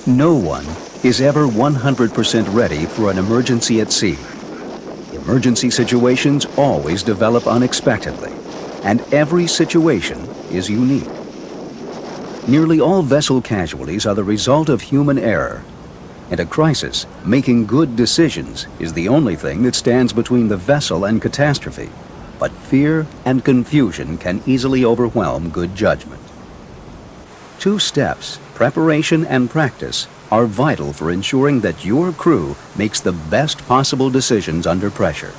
No one is ever 100% ready for an emergency at sea. Emergency situations always develop unexpectedly, and every situation is unique. Nearly all vessel casualties are the result of human error. In a crisis, making good decisions is the only thing that stands between the vessel and catastrophe, but fear and confusion can easily overwhelm good judgment. 2 steps, preparation and practice, are vital for ensuring that your crew makes the best possible decisions under pressure.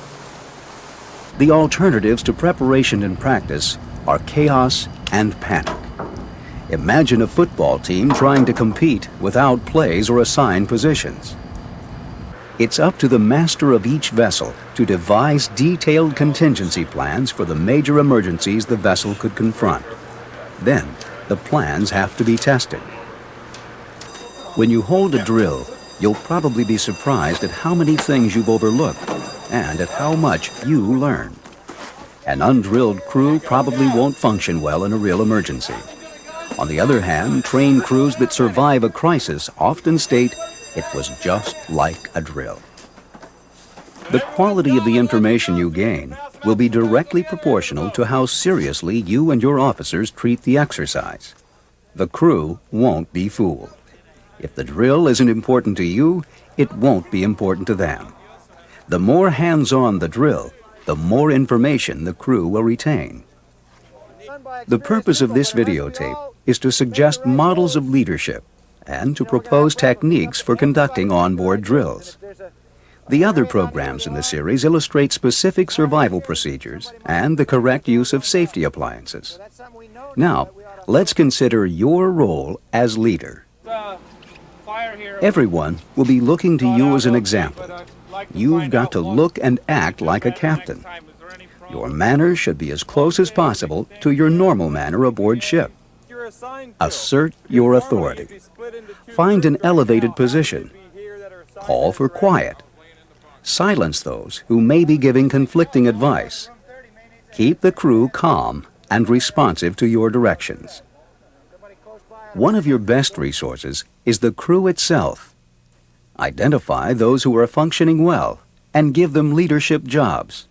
The alternatives to preparation and practice are chaos and panic. Imagine a football team trying to compete without plays or assigned positions. It's up to the master of each vessel to devise detailed contingency plans for the major emergencies the vessel could confront. Then, the plans have to be tested. When you hold a drill, you'll probably be surprised at how many things you've overlooked and at how much you learn. An undrilled crew probably won't function well in a real emergency. On the other hand, trained crews that survive a crisis often state it was just like a drill. The quality of the information you gain will be directly proportional to how seriously you and your officers treat the exercise. The crew won't be fooled. If the drill isn't important to you, it won't be important to them. The more hands-on the drill, the more information the crew will retain. The purpose of this videotape is to suggest models of leadership and to propose techniques for conducting onboard drills. The other programs in the series illustrate specific survival procedures and the correct use of safety appliances. Now, let's consider your role as leader. Everyone will be looking to you as an example. You've got to look and act like a captain. Your manners should be as close as possible to your normal manner aboard ship. Assert your authority. Find an elevated position. Call for quiet. Silence those who may be giving conflicting advice. Keep the crew calm and responsive to your directions. One of your best resources is the crew itself. Identify those who are functioning well and give them leadership jobs.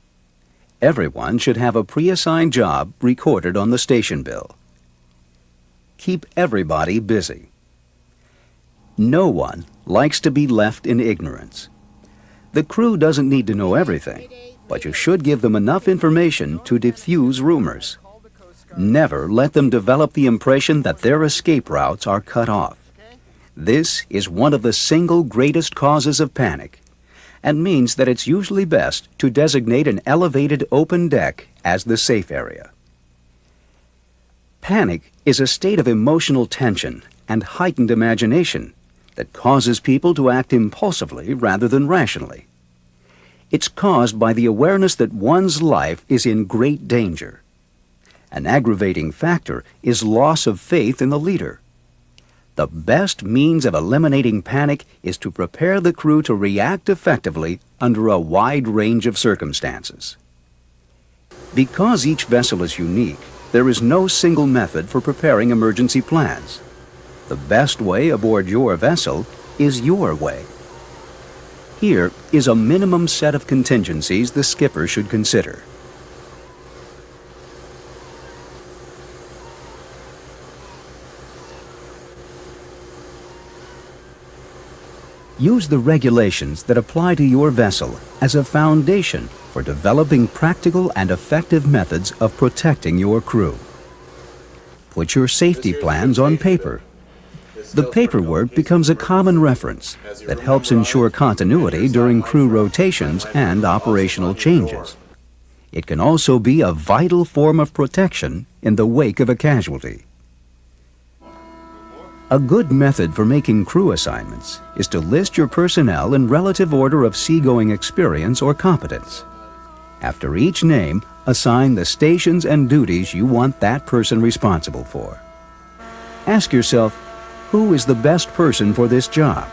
Everyone should have a pre-assigned job recorded on the station bill. Keep everybody busy. No one likes to be left in ignorance. The crew doesn't need to know everything, but you should give them enough information to diffuse rumors. Never let them develop the impression that their escape routes are cut off. This is one of the single greatest causes of panic, and means that it's usually best to designate an elevated open deck as the safe area. Panic is a state of emotional tension and heightened imagination that causes people to act impulsively rather than rationally. It's caused by the awareness that one's life is in great danger. An aggravating factor is loss of faith in the leader. The best means of eliminating panic is to prepare the crew to react effectively under a wide range of circumstances. Because each vessel is unique, there is no single method for preparing emergency plans. The best way aboard your vessel is your way. Here is a minimum set of contingencies the skipper should consider. Use the regulations that apply to your vessel as a foundation for developing practical and effective methods of protecting your crew. Put your safety plans on paper. The paperwork becomes a common reference that helps ensure continuity during crew rotations and operational changes. It can also be a vital form of protection in the wake of a casualty. A good method for making crew assignments is to list your personnel in relative order of seagoing experience or competence. After each name, assign the stations and duties you want that person responsible for. Ask yourself, who is the best person for this job?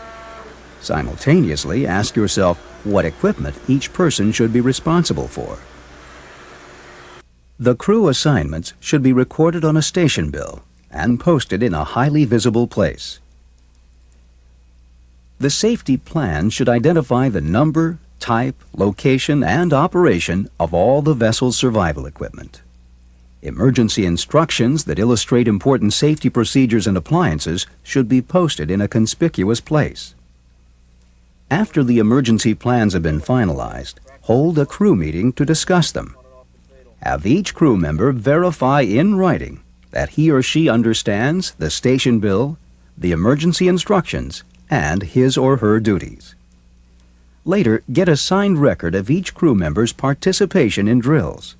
Simultaneously, ask yourself what equipment each person should be responsible for. The crew assignments should be recorded on a station bill and posted in a highly visible place. The safety plan should identify the number, type, location, and operation of all the vessel's survival equipment. Emergency instructions that illustrate important safety procedures and appliances should be posted in a conspicuous place. After the emergency plans have been finalized, hold a crew meeting to discuss them. Have each crew member verify in writing that he or she understands the station bill, the emergency instructions, and his or her duties. Later, get a signed record of each crew member's participation in drills.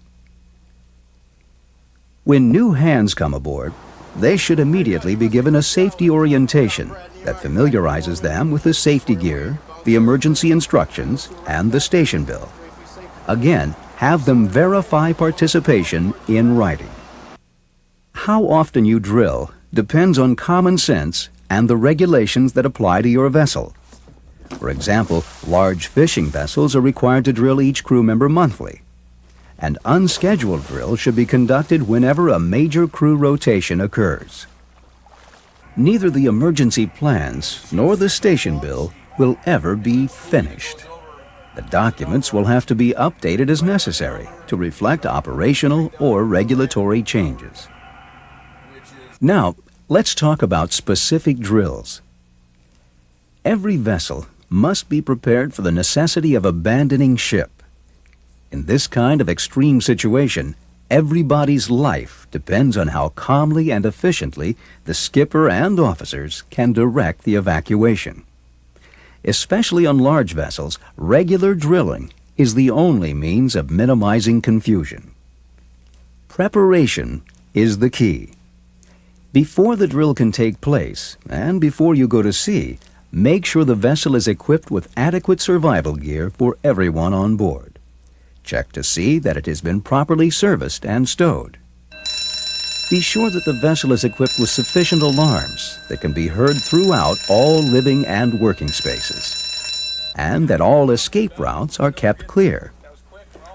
When new hands come aboard, they should immediately be given a safety orientation that familiarizes them with the safety gear, the emergency instructions, and the station bill. Again, have them verify participation in writing. How often you drill depends on common sense and the regulations that apply to your vessel. For example, large fishing vessels are required to drill each crew member monthly. An unscheduled drill should be conducted whenever a major crew rotation occurs. Neither the emergency plans nor the station bill will ever be finished. The documents will have to be updated as necessary to reflect operational or regulatory changes. Now, let's talk about specific drills. Every vessel must be prepared for the necessity of abandoning ship. In this kind of extreme situation, everybody's life depends on how calmly and efficiently the skipper and officers can direct the evacuation. Especially on large vessels, regular drilling is the only means of minimizing confusion. Preparation is the key. Before the drill can take place, and before you go to sea, make sure the vessel is equipped with adequate survival gear for everyone on board. Check to see that it has been properly serviced and stowed. Be sure that the vessel is equipped with sufficient alarms that can be heard throughout all living and working spaces, and that all escape routes are kept clear.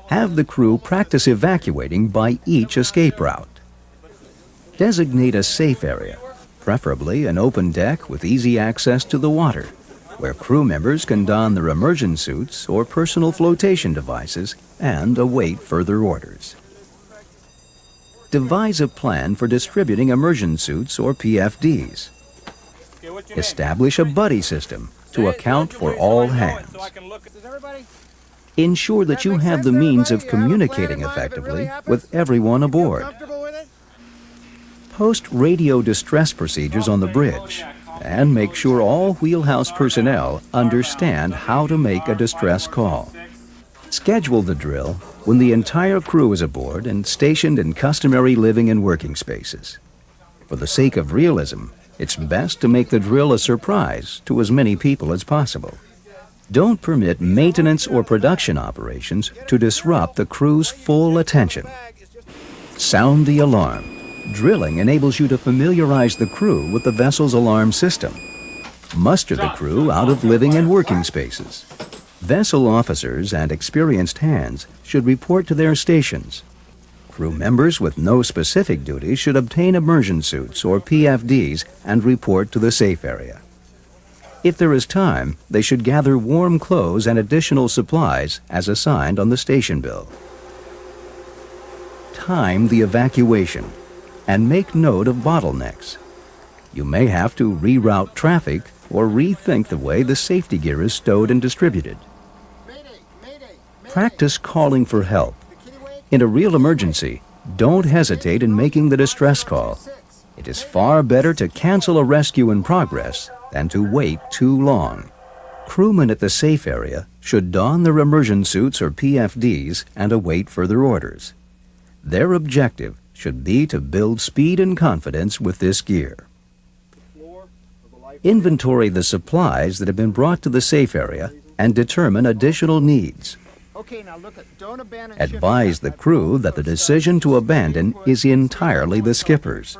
Have the crew practice evacuating by each escape route. Designate a safe area, preferably an open deck with easy access to the water, where crew members can don their immersion suits or personal flotation devices and await further orders. Devise a plan for distributing immersion suits or PFDs. Establish a buddy system to account for all hands. Ensure that you have the means of communicating effectively with everyone aboard. Post radio distress procedures on the bridge and make sure all wheelhouse personnel understand how to make a distress call. Schedule the drill when the entire crew is aboard and stationed in customary living and working spaces. For the sake of realism, it's best to make the drill a surprise to as many people as possible. Don't permit maintenance or production operations to disrupt the crew's full attention. Sound the alarm. Drilling enables you to familiarize the crew with the vessel's alarm system. Muster the crew out of living and working spaces. Vessel officers and experienced hands should report to their stations. Crew members with no specific duties should obtain immersion suits or PFDs and report to the safe area. If there is time, they should gather warm clothes and additional supplies as assigned on the station bill. Time the evacuation and make note of bottlenecks. You may have to reroute traffic or rethink the way the safety gear is stowed and distributed. Practice calling for help. In a real emergency, don't hesitate in making the distress call. It is far better to cancel a rescue in progress than to wait too long. Crewmen at the safe area should don their immersion suits or PFDs and await further orders. Their objective should be to build speed and confidence with this gear. Inventory the supplies that have been brought to the safe area and determine additional needs. Advise the crew that the decision to abandon is entirely the skipper's.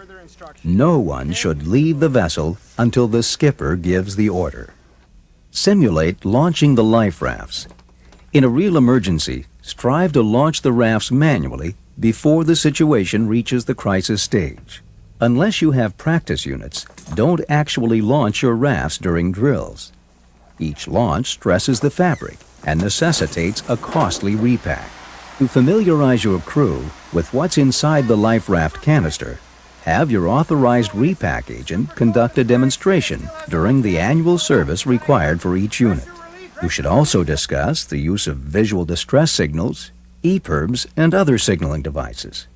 No one should leave the vessel until the skipper gives the order. Simulate launching the life rafts. In a real emergency, strive to launch the rafts manually before the situation reaches the crisis stage. Unless you have practice units, don't actually launch your rafts during drills. Each launch stresses the fabric and necessitates a costly repack. To familiarize your crew with what's inside the life raft canister, have your authorized repack agent conduct a demonstration during the annual service required for each unit. You should also discuss the use of visual distress signals, EPIRBS, and other signaling devices.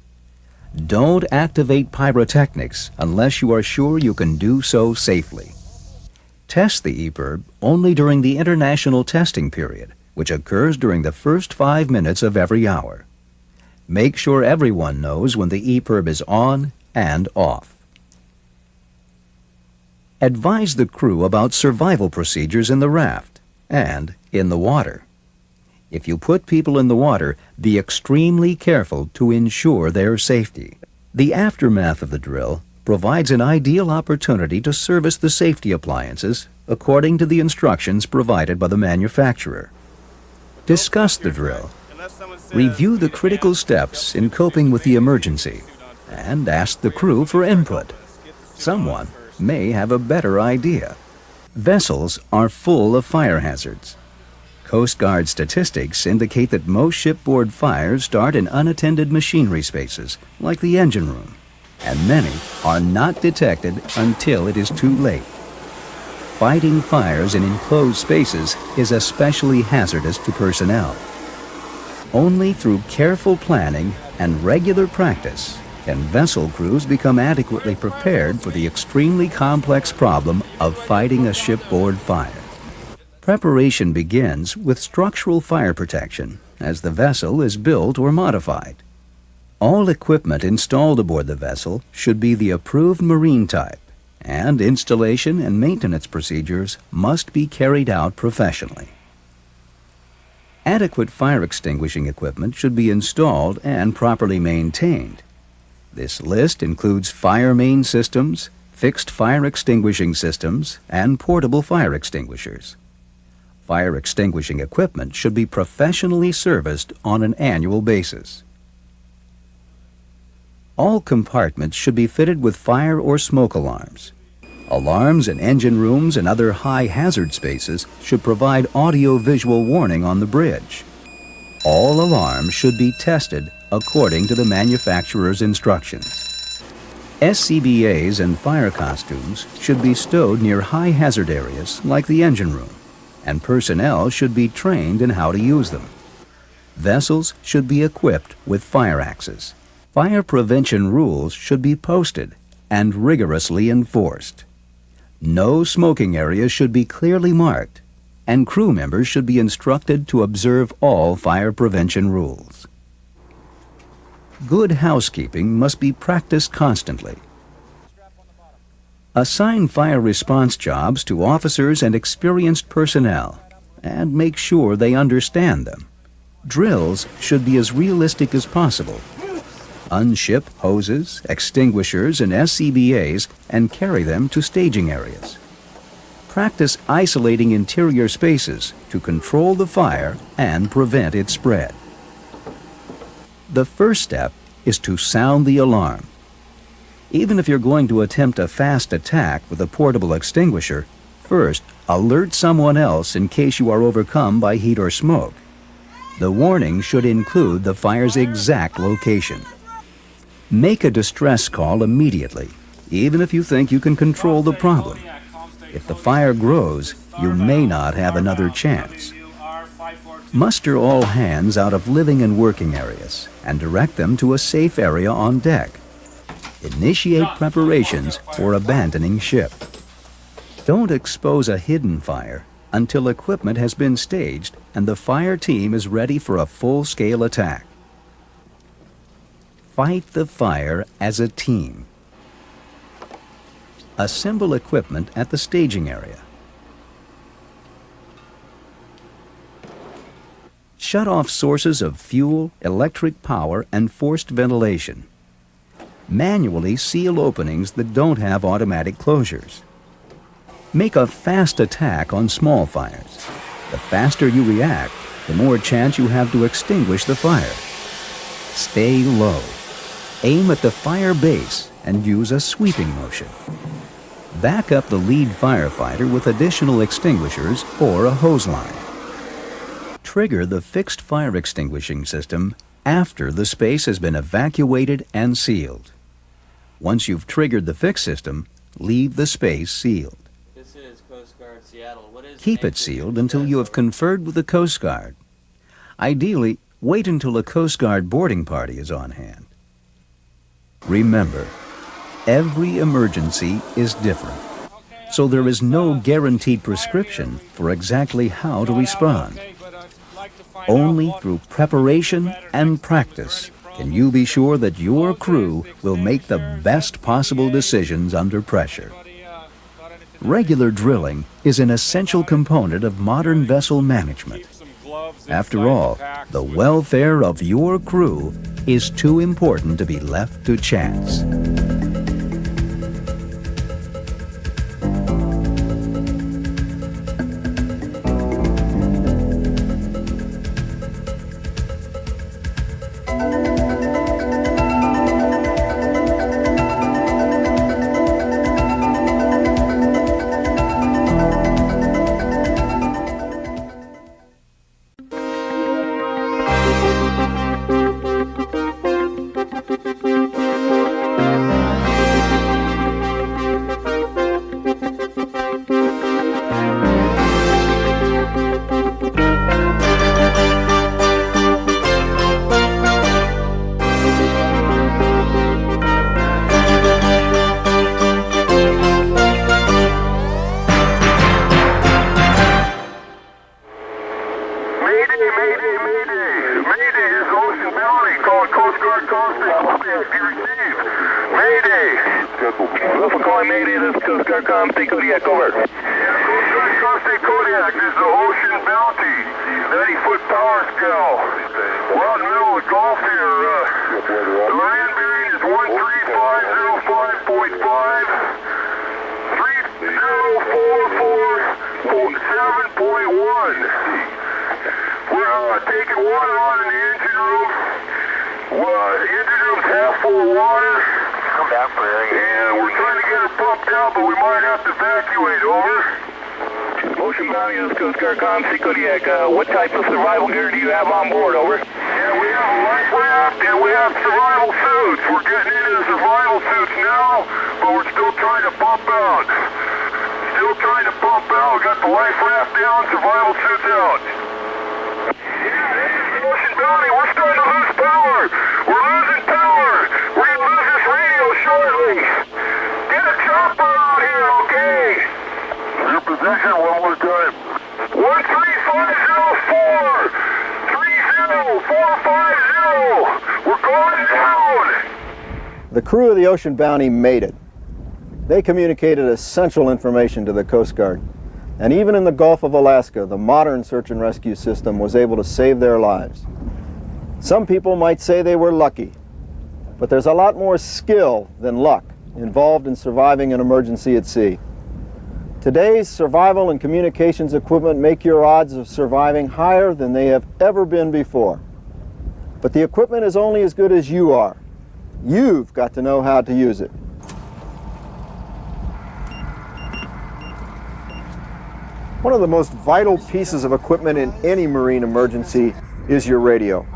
Don't activate pyrotechnics unless you are sure you can do so safely. Test the EPIRB only during the international testing period, which occurs during the first 5 minutes of every hour. Make sure everyone knows when the EPIRB is on and off. Advise the crew about survival procedures in the raft and in the water. If you put people in the water, be extremely careful to ensure their safety. The aftermath of the drill provides an ideal opportunity to service the safety appliances according to the instructions provided by the manufacturer. Discuss the drill. Review the critical steps in coping with the emergency and ask the crew for input. Someone may have a better idea. Vessels are full of fire hazards. Coast Guard statistics indicate that most shipboard fires start in unattended machinery spaces, like the engine room, and many are not detected until it is too late. Fighting fires in enclosed spaces is especially hazardous to personnel. Only through careful planning and regular practice can vessel crews become adequately prepared for the extremely complex problem of fighting a shipboard fire. Preparation begins with structural fire protection as the vessel is built or modified. All equipment installed aboard the vessel should be the approved marine type, and installation and maintenance procedures must be carried out professionally. Adequate fire extinguishing equipment should be installed and properly maintained. This list includes fire main systems, fixed fire extinguishing systems, and portable fire extinguishers. Fire extinguishing equipment should be professionally serviced on an annual basis. All compartments should be fitted with fire or smoke alarms. Alarms in engine rooms and other high-hazard spaces should provide audio-visual warning on the bridge. All alarms should be tested according to the manufacturer's instructions. SCBAs and fire costumes should be stowed near high-hazard areas like the engine room, and personnel should be trained in how to use them. Vessels should be equipped with fire axes. Fire prevention rules should be posted and rigorously enforced. No smoking areas should be clearly marked, and crew members should be instructed to observe all fire prevention rules. Good housekeeping must be practiced constantly. Assign fire response jobs to officers and experienced personnel, and make sure they understand them. Drills should be as realistic as possible. Unship hoses, extinguishers, and SCBAs and carry them to staging areas. Practice isolating interior spaces to control the fire and prevent its spread. The first step is to sound the alarm. Even if you're going to attempt a fast attack with a portable extinguisher, first alert someone else in case you are overcome by heat or smoke. The warning should include the fire's exact location. Make a distress call immediately, even if you think you can control the problem. If the fire grows, you may not have another chance. Muster all hands out of living and working areas and direct them to a safe area on deck. Initiate preparations for abandoning ship. Don't expose a hidden fire until equipment has been staged and the fire team is ready for a full-scale attack. Fight the fire as a team. Assemble equipment at the staging area. Shut off sources of fuel, electric power, and forced ventilation. Manually seal openings that don't have automatic closures. Make a fast attack on small fires. The faster you react, the more chance you have to extinguish the fire. Stay low. Aim at the fire base and use a sweeping motion. Back up the lead firefighter with additional extinguishers or a hose line. Trigger the fixed fire extinguishing system after the space has been evacuated and sealed. Once you've triggered the fixed system, leave the space sealed. This is Coast Guard Seattle. What is Keep it sealed until you have conferred with the Coast Guard. Ideally, wait until a Coast Guard boarding party is on hand. Remember, every emergency is different, so there is no guaranteed prescription for exactly how to respond. Only through preparation and practice can you be sure that your crew will make the best possible decisions under pressure. Regular drilling is an essential component of modern vessel management. After all, the welfare of your crew is too important to be left to chance. What type of survival gear do you have on board, over? Yeah, we have a life raft and we have survival suits. We're getting into the survival suits now, but we're still trying to pump out. We got the life raft down, survival suits out. Yeah, this is the Ocean Bounty. We're starting to lose power. We're losing power. We're going to lose this radio shortly. Get a chopper out here, okay? Your position one more time. 13504 30450. We're going down. The crew of the Ocean Bounty made it. They communicated essential information to the Coast Guard. And even in the Gulf of Alaska, the modern search and rescue system was able to save their lives. Some people might say they were lucky, but there's a lot more skill than luck involved in surviving an emergency at sea. Today's survival and communications equipment make your odds of surviving higher than they have ever been before. But the equipment is only as good as you are. You've got to know how to use it. One of the most vital pieces of equipment in any marine emergency is your radio.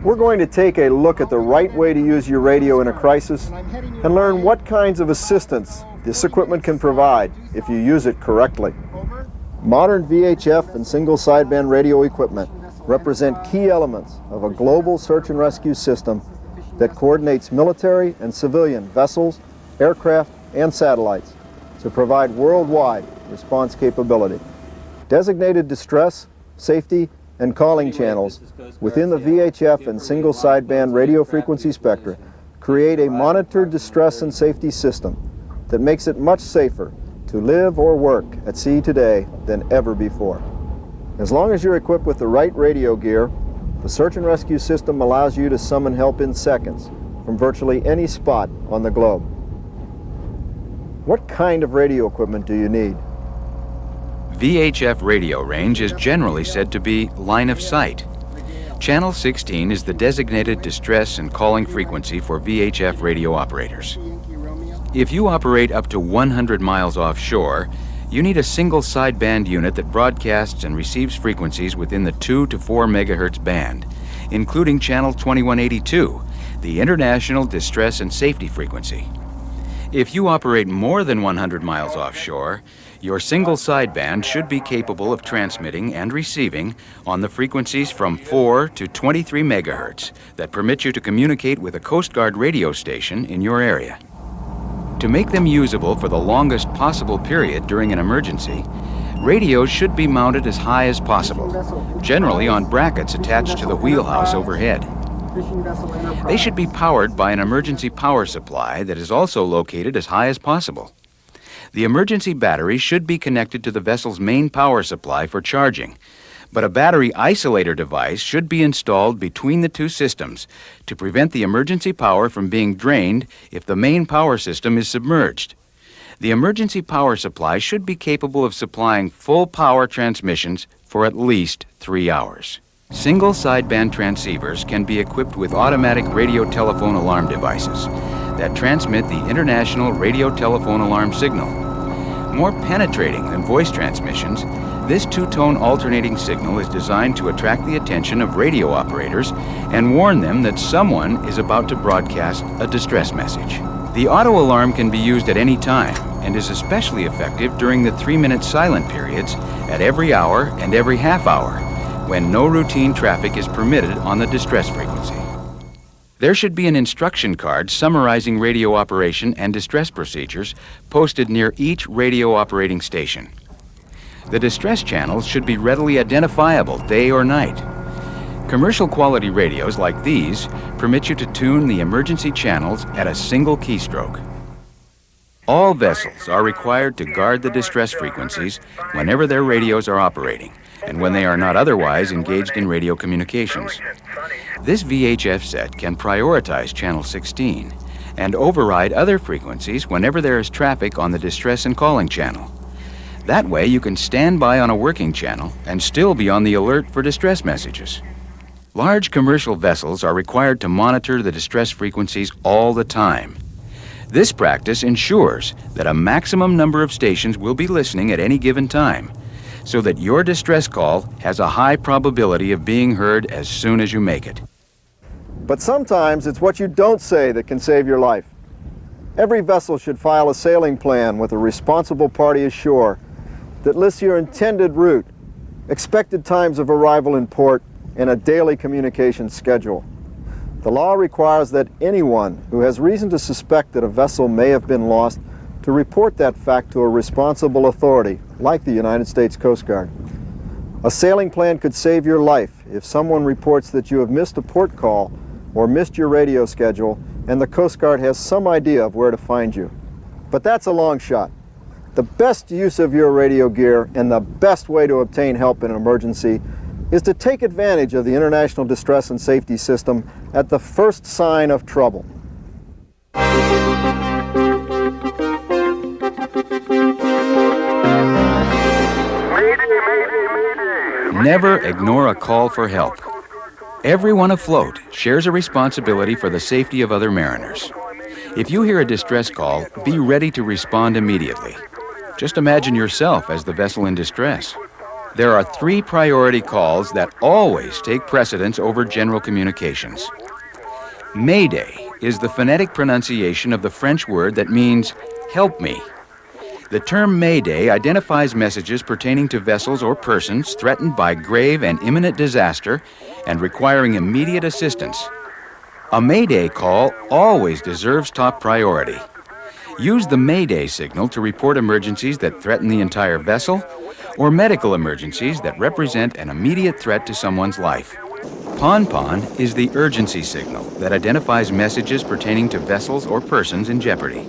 We're going to take a look at the right way to use your radio in a crisis and learn what kinds of assistance this equipment can provide if you use it correctly. Modern VHF and single sideband radio equipment represent key elements of a global search and rescue system that coordinates military and civilian vessels, aircraft, and satellites to provide worldwide response capability. Designated distress, safety, and calling channels within the VHF and single sideband radio frequency spectra create a monitored distress and safety system that makes it much safer to live or work at sea today than ever before. As long as you're equipped with the right radio gear, the search and rescue system allows you to summon help in seconds from virtually any spot on the globe. What kind of radio equipment do you need? VHF radio range is generally said to be line of sight. Channel 16 is the designated distress and calling frequency for VHF radio operators. If you operate up to 100 miles offshore, you need a single sideband unit that broadcasts and receives frequencies within the 2 to 4 megahertz band, including channel 2182, the International Distress and Safety frequency. If you operate more than 100 miles offshore, your single sideband should be capable of transmitting and receiving on the frequencies from 4 to 23 megahertz that permit you to communicate with a Coast Guard radio station in your area. To make them usable for the longest possible period during an emergency, radios should be mounted as high as possible, generally on brackets attached to the wheelhouse overhead. They should be powered by an emergency power supply that is also located as high as possible. The emergency battery should be connected to the vessel's main power supply for charging, but a battery isolator device should be installed between the two systems to prevent the emergency power from being drained if the main power system is submerged. The emergency power supply should be capable of supplying full power transmissions for at least 3 hours. Single sideband transceivers can be equipped with automatic radio telephone alarm devices that transmit the International Radio Telephone Alarm signal. More penetrating than voice transmissions, this two-tone alternating signal is designed to attract the attention of radio operators and warn them that someone is about to broadcast a distress message. The auto alarm can be used at any time and is especially effective during the 3-minute silent periods at every hour and every half hour, when no routine traffic is permitted on the distress frequency. There should be an instruction card summarizing radio operation and distress procedures posted near each radio operating station. The distress channels should be readily identifiable day or night. Commercial quality radios like these permit you to tune the emergency channels at a single keystroke. All vessels are required to guard the distress frequencies whenever their radios are operating and when they are not otherwise engaged in radio communications. This VHF set can prioritize channel 16 and override other frequencies whenever there is traffic on the distress and calling channel. That way you can stand by on a working channel and still be on the alert for distress messages. Large commercial vessels are required to monitor the distress frequencies all the time. This practice ensures that a maximum number of stations will be listening at any given time, so that your distress call has a high probability of being heard as soon as you make it. But sometimes it's what you don't say that can save your life. Every vessel should file a sailing plan with a responsible party ashore that lists your intended route, expected times of arrival in port, and a daily communication schedule. The law requires that anyone who has reason to suspect that a vessel may have been lost to report that fact to a responsible authority, like the United States Coast Guard. A sailing plan could save your life if someone reports that you have missed a port call or missed your radio schedule and the Coast Guard has some idea of where to find you. But that's a long shot. The best use of your radio gear and the best way to obtain help in an emergency is to take advantage of the International Distress and Safety System at the first sign of trouble. Never ignore a call for help. Everyone afloat shares a responsibility for the safety of other mariners. If you hear a distress call, be ready to respond immediately. Just imagine yourself as the vessel in distress. There are 3 priority calls that always take precedence over general communications. Mayday is the phonetic pronunciation of the French word that means, "help me." The term Mayday identifies messages pertaining to vessels or persons threatened by grave and imminent disaster and requiring immediate assistance. A Mayday call always deserves top priority. Use the Mayday signal to report emergencies that threaten the entire vessel or medical emergencies that represent an immediate threat to someone's life. Pon-pon is the urgency signal that identifies messages pertaining to vessels or persons in jeopardy.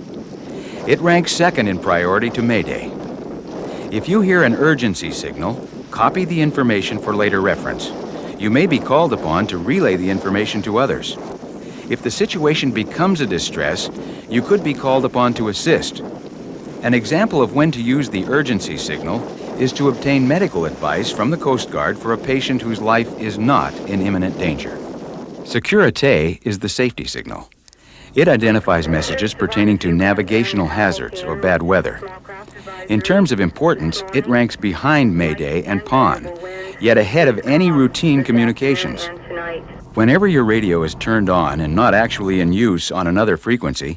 It ranks second in priority to Mayday. If you hear an urgency signal, copy the information for later reference. You may be called upon to relay the information to others. If the situation becomes a distress, you could be called upon to assist. An example of when to use the urgency signal is to obtain medical advice from the Coast Guard for a patient whose life is not in imminent danger. Sécurité is the safety signal. It identifies messages pertaining to navigational hazards or bad weather. In terms of importance, it ranks behind Mayday and PON, yet ahead of any routine communications. Whenever your radio is turned on and not actually in use on another frequency,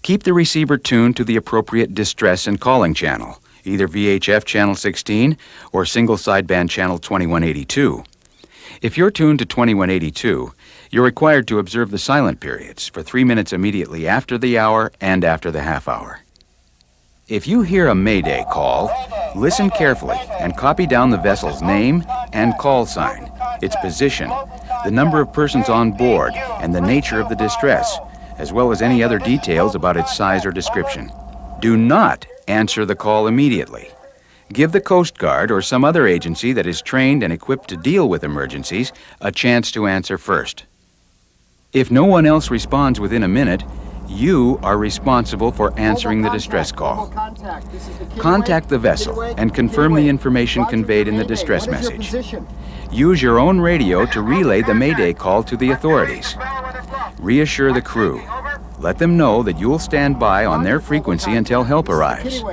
keep the receiver tuned to the appropriate distress and calling channel, either VHF channel 16 or single sideband channel 2182. If you're tuned to 2182, you're required to observe the silent periods for 3 minutes immediately after the hour and after the half hour. If you hear a Mayday call, listen carefully and copy down the vessel's name and call sign, its position, the number of persons on board, and the nature of the distress, as well as any other details about its size or description. Do not answer the call immediately. Give the Coast Guard or some other agency that is trained and equipped to deal with emergencies a chance to answer first. If no one else responds within a minute, you are responsible for answering the distress call. Contact the vessel and confirm the information conveyed in the distress message. Use your own radio to relay the Mayday call to the authorities. Reassure the crew. Let them know that you'll stand by on their frequency until help arrives.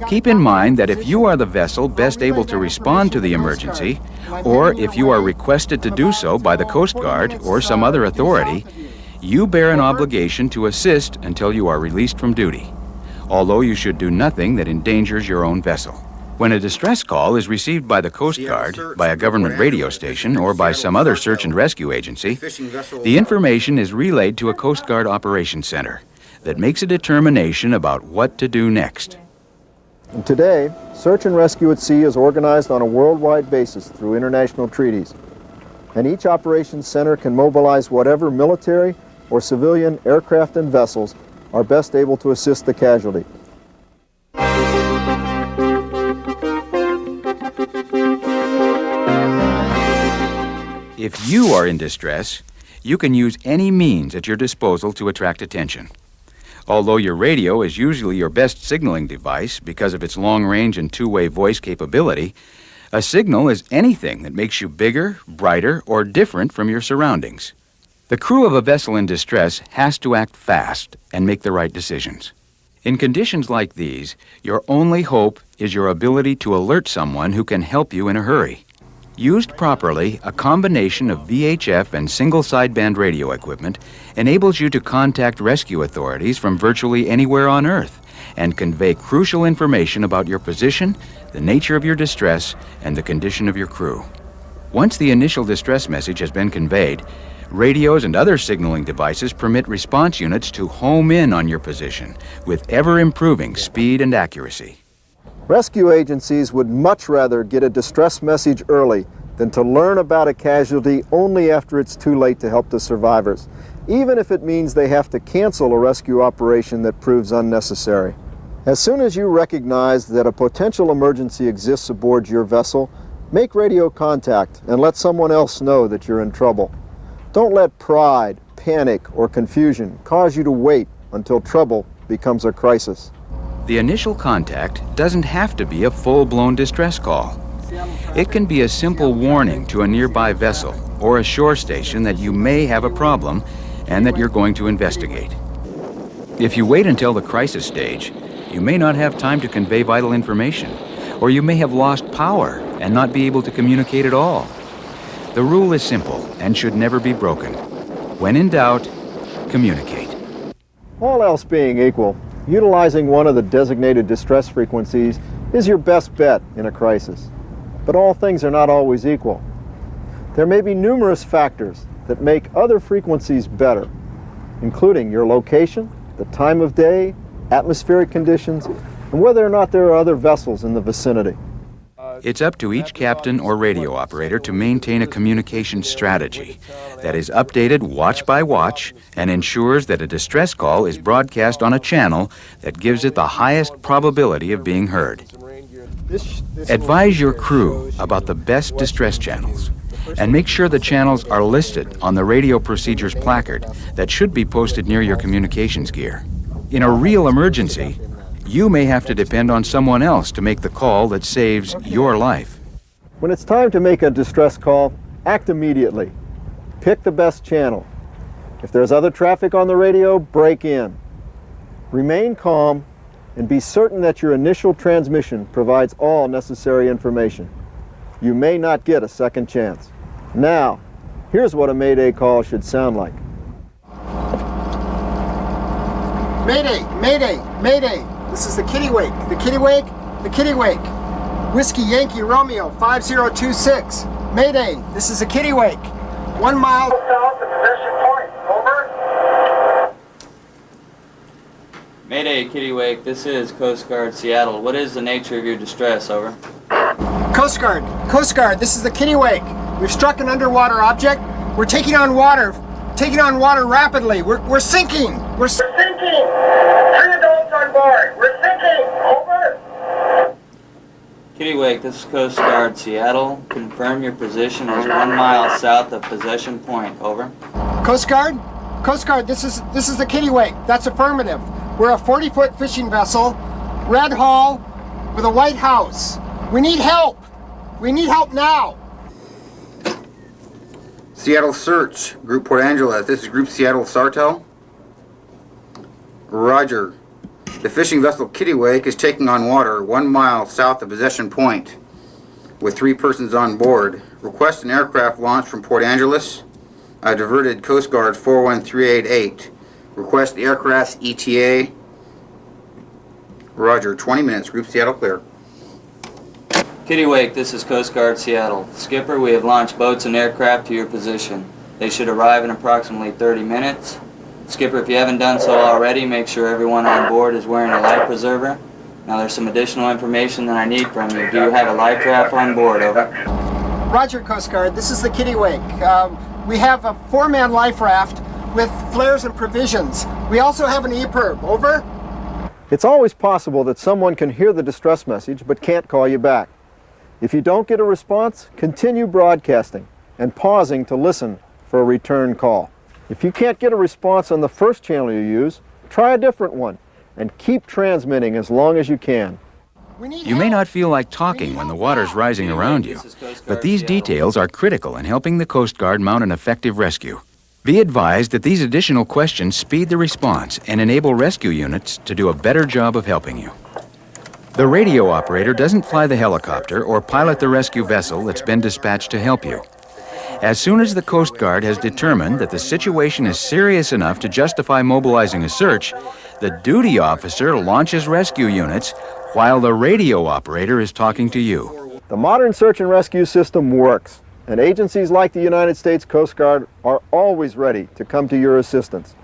Keep in mind that if you are the vessel best able to respond to the emergency, or if you are requested to do so by the Coast Guard or some other authority, you bear an obligation to assist until you are released from duty, although you should do nothing that endangers your own vessel. When a distress call is received by the Coast Guard, by a government radio station, or by some other search and rescue agency, the information is relayed to a Coast Guard operations center that makes a determination about what to do next. And today, search and rescue at sea is organized on a worldwide basis through international treaties. And each operations center can mobilize whatever military or civilian aircraft and vessels are best able to assist the casualty. If you are in distress, you can use any means at your disposal to attract attention. Although your radio is usually your best signaling device because of its long range and two-way voice capability, a signal is anything that makes you bigger, brighter, or different from your surroundings. The crew of a vessel in distress has to act fast and make the right decisions. In conditions like these, your only hope is your ability to alert someone who can help you in a hurry. Used properly, a combination of VHF and single sideband radio equipment enables you to contact rescue authorities from virtually anywhere on Earth and convey crucial information about your position, the nature of your distress, and the condition of your crew. Once the initial distress message has been conveyed, radios and other signaling devices permit response units to home in on your position with ever-improving speed and accuracy. Rescue agencies would much rather get a distress message early than to learn about a casualty only after it's too late to help the survivors, even if it means they have to cancel a rescue operation that proves unnecessary. As soon as you recognize that a potential emergency exists aboard your vessel, make radio contact and let someone else know that you're in trouble. Don't let pride, panic, or confusion cause you to wait until trouble becomes a crisis. The initial contact doesn't have to be a full-blown distress call. It can be a simple warning to a nearby vessel or a shore station that you may have a problem and that you're going to investigate. If you wait until the crisis stage, you may not have time to convey vital information, or you may have lost power and not be able to communicate at all. The rule is simple and should never be broken. When in doubt, communicate. All else being equal, utilizing one of the designated distress frequencies is your best bet in a crisis. But all things are not always equal. There may be numerous factors that make other frequencies better, including your location, the time of day, atmospheric conditions, and whether or not there are other vessels in the vicinity. It's up to each captain or radio operator to maintain a communication strategy that is updated watch by watch and ensures that a distress call is broadcast on a channel that gives it the highest probability of being heard. Advise your crew about the best distress channels and make sure the channels are listed on the radio procedures placard that should be posted near your communications gear. In a real emergency, you may have to depend on someone else to make the call that saves your life. When it's time to make a distress call, act immediately. Pick the best channel. If there's other traffic on the radio, break in. Remain calm and be certain that your initial transmission provides all necessary information. You may not get a second chance. Now, here's what a Mayday call should sound like. Mayday, Mayday, Mayday. This is the Kittiwake, the Kittiwake, the Kittiwake. Whiskey Yankee Romeo 5026. Mayday, this is the Kittiwake. 1 mile south of possession point. Over. Mayday, Kittiwake. This is Coast Guard Seattle. What is the nature of your distress? Over. Coast Guard, this is the Kittiwake. We've struck an underwater object. We're taking on water rapidly. We're sinking. We're sinking. 3 adults on board. We're sinking. Over. Kittiwake, this is Coast Guard Seattle. Confirm your position as 1 mile south of possession point. Over. Coast Guard, this is the Kittiwake. That's affirmative. We're a 40-foot fishing vessel, red hull, with a white house. We need help. We need help now. Seattle Search, Group Port Angeles. This is Group Seattle Sartell. Roger. The fishing vessel Kittiwake is taking on water 1 mile south of possession point with 3 persons on board. Request an aircraft launch from Port Angeles. Diverted Coast Guard 41388. Request the aircraft's ETA. Roger. 20 minutes. Group Seattle clear. Kittiwake, this is Coast Guard Seattle. Skipper, we have launched boats and aircraft to your position. They should arrive in approximately 30 minutes. Skipper, if you haven't done so already, make sure everyone on board is wearing a life preserver. Now there's some additional information that I need from you. Do you have a life raft on board? Over. Roger, Coast Guard. This is the Kittiwake. We have a 4-man life raft with flares and provisions. We also have an EPIRB. Over. It's always possible that someone can hear the distress message but can't call you back. If you don't get a response, continue broadcasting and pausing to listen for a return call. If you can't get a response on the first channel you use, try a different one and keep transmitting as long as you can. You may not feel like talking when the water's rising around you, but these details are critical in helping the Coast Guard mount an effective rescue. Be advised that these additional questions speed the response and enable rescue units to do a better job of helping you. The radio operator doesn't fly the helicopter or pilot the rescue vessel that's been dispatched to help you. As soon as the Coast Guard has determined that the situation is serious enough to justify mobilizing a search, the duty officer launches rescue units while the radio operator is talking to you. The modern search and rescue system works, and agencies like the United States Coast Guard are always ready to come to your assistance.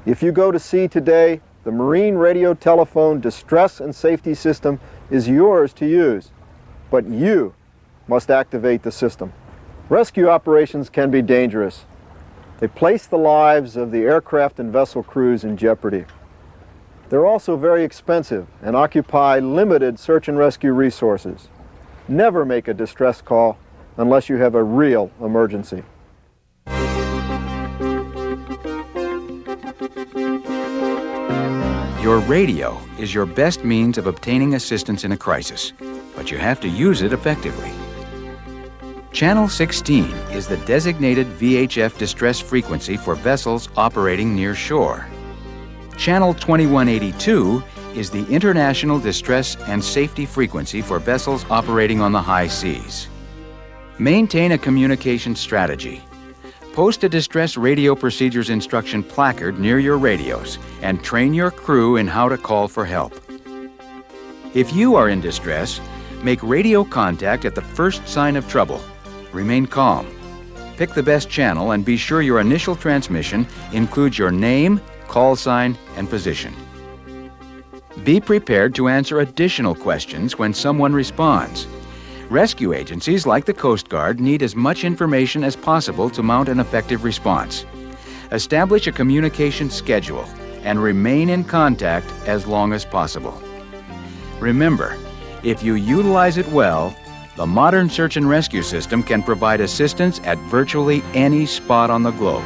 If you go to sea today, the Marine Radio Telephone Distress and Safety System is yours to use, but you must activate the system. Rescue operations can be dangerous. They place the lives of the aircraft and vessel crews in jeopardy. They're also very expensive and occupy limited search and rescue resources. Never make a distress call unless you have a real emergency. Your radio is your best means of obtaining assistance in a crisis, but you have to use it effectively. Channel 16 is the designated VHF distress frequency for vessels operating near shore. Channel 2182 is the international distress and safety frequency for vessels operating on the high seas. Maintain a communication strategy. Post a distress radio procedures instruction placard near your radios and train your crew in how to call for help. If you are in distress, make radio contact at the first sign of trouble. Remain calm. Pick the best channel and be sure your initial transmission includes your name, call sign, and position. Be prepared to answer additional questions when someone responds. Rescue agencies like the Coast Guard need as much information as possible to mount an effective response. Establish a communication schedule and remain in contact as long as possible. Remember, if you utilize it well, the modern search and rescue system can provide assistance at virtually any spot on the globe.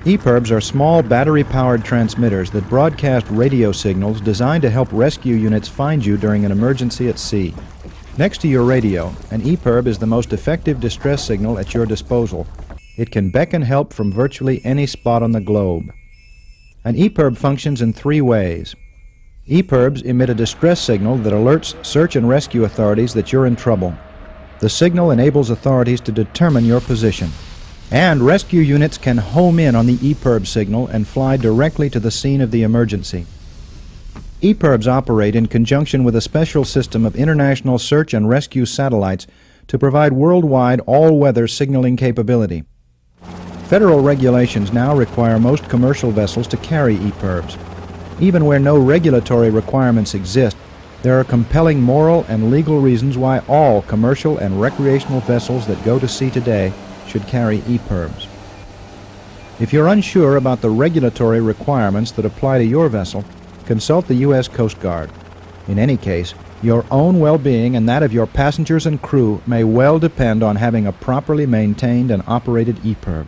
EPIRBS are small battery-powered transmitters that broadcast radio signals designed to help rescue units find you during an emergency at sea. Next to your radio, an EPIRB is the most effective distress signal at your disposal. It can beckon help from virtually any spot on the globe. An EPIRB functions in three ways. EPIRBs emit a distress signal that alerts search and rescue authorities that you're in trouble. The signal enables authorities to determine your position. And rescue units can home in on the EPIRB signal and fly directly to the scene of the emergency. EPIRBs operate in conjunction with a special system of international search and rescue satellites to provide worldwide all-weather signaling capability. Federal regulations now require most commercial vessels to carry EPIRBs. Even where no regulatory requirements exist, there are compelling moral and legal reasons why all commercial and recreational vessels that go to sea today should carry EPIRBs. If you're unsure about the regulatory requirements that apply to your vessel, consult the U.S. Coast Guard. In any case, your own well-being and that of your passengers and crew may well depend on having a properly maintained and operated EPIRB.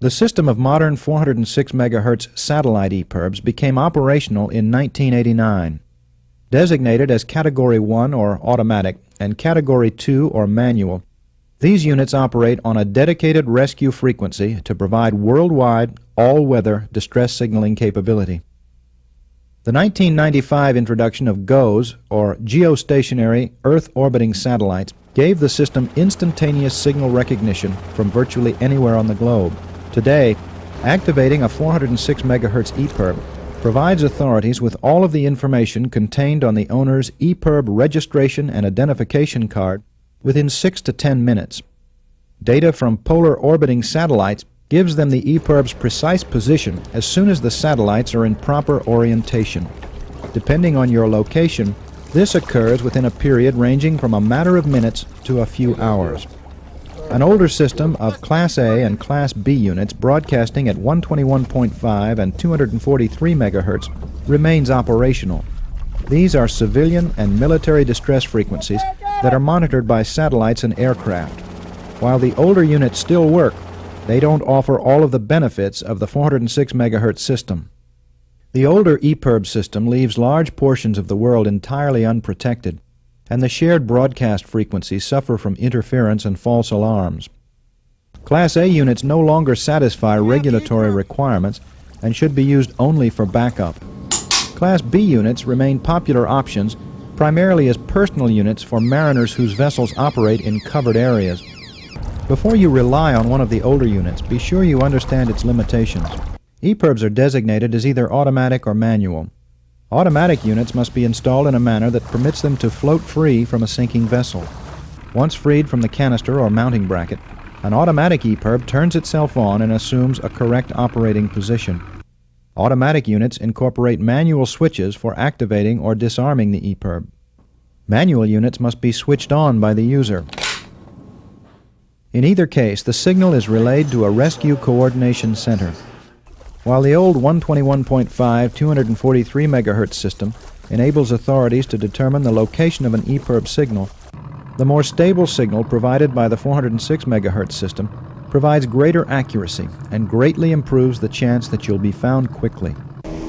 The system of modern 406 MHz satellite EPIRBs became operational in 1989. Designated as Category 1 or automatic and Category 2 or manual, these units operate on a dedicated rescue frequency to provide worldwide, all-weather distress signaling capability. The 1995 introduction of GOES, or Geostationary Earth-Orbiting Satellites, gave the system instantaneous signal recognition from virtually anywhere on the globe. Today, activating a 406 MHz EPIRB provides authorities with all of the information contained on the owner's EPIRB registration and identification card within 6 to 10 minutes. Data from polar orbiting satellites gives them the EPIRB's precise position as soon as the satellites are in proper orientation. Depending on your location, this occurs within a period ranging from a matter of minutes to a few hours. An older system of Class A and Class B units broadcasting at 121.5 and 243 MHz remains operational. These are civilian and military distress frequencies that are monitored by satellites and aircraft. While the older units still work, they don't offer all of the benefits of the 406 MHz system. The older EPIRB system leaves large portions of the world entirely unprotected, and the shared broadcast frequencies suffer from interference and false alarms. Class A units no longer satisfy regulatory requirements and should be used only for backup. Class B units remain popular options primarily as personal units for mariners whose vessels operate in covered areas. Before you rely on one of the older units, be sure you understand its limitations. EPIRBs are designated as either automatic or manual. Automatic units must be installed in a manner that permits them to float free from a sinking vessel. Once freed from the canister or mounting bracket, an automatic EPIRB turns itself on and assumes a correct operating position. Automatic units incorporate manual switches for activating or disarming the EPIRB. Manual units must be switched on by the user. In either case, the signal is relayed to a rescue coordination center. While the old 121.5 243 MHz system enables authorities to determine the location of an EPIRB signal, the more stable signal provided by the 406 MHz system provides greater accuracy and greatly improves the chance that you'll be found quickly.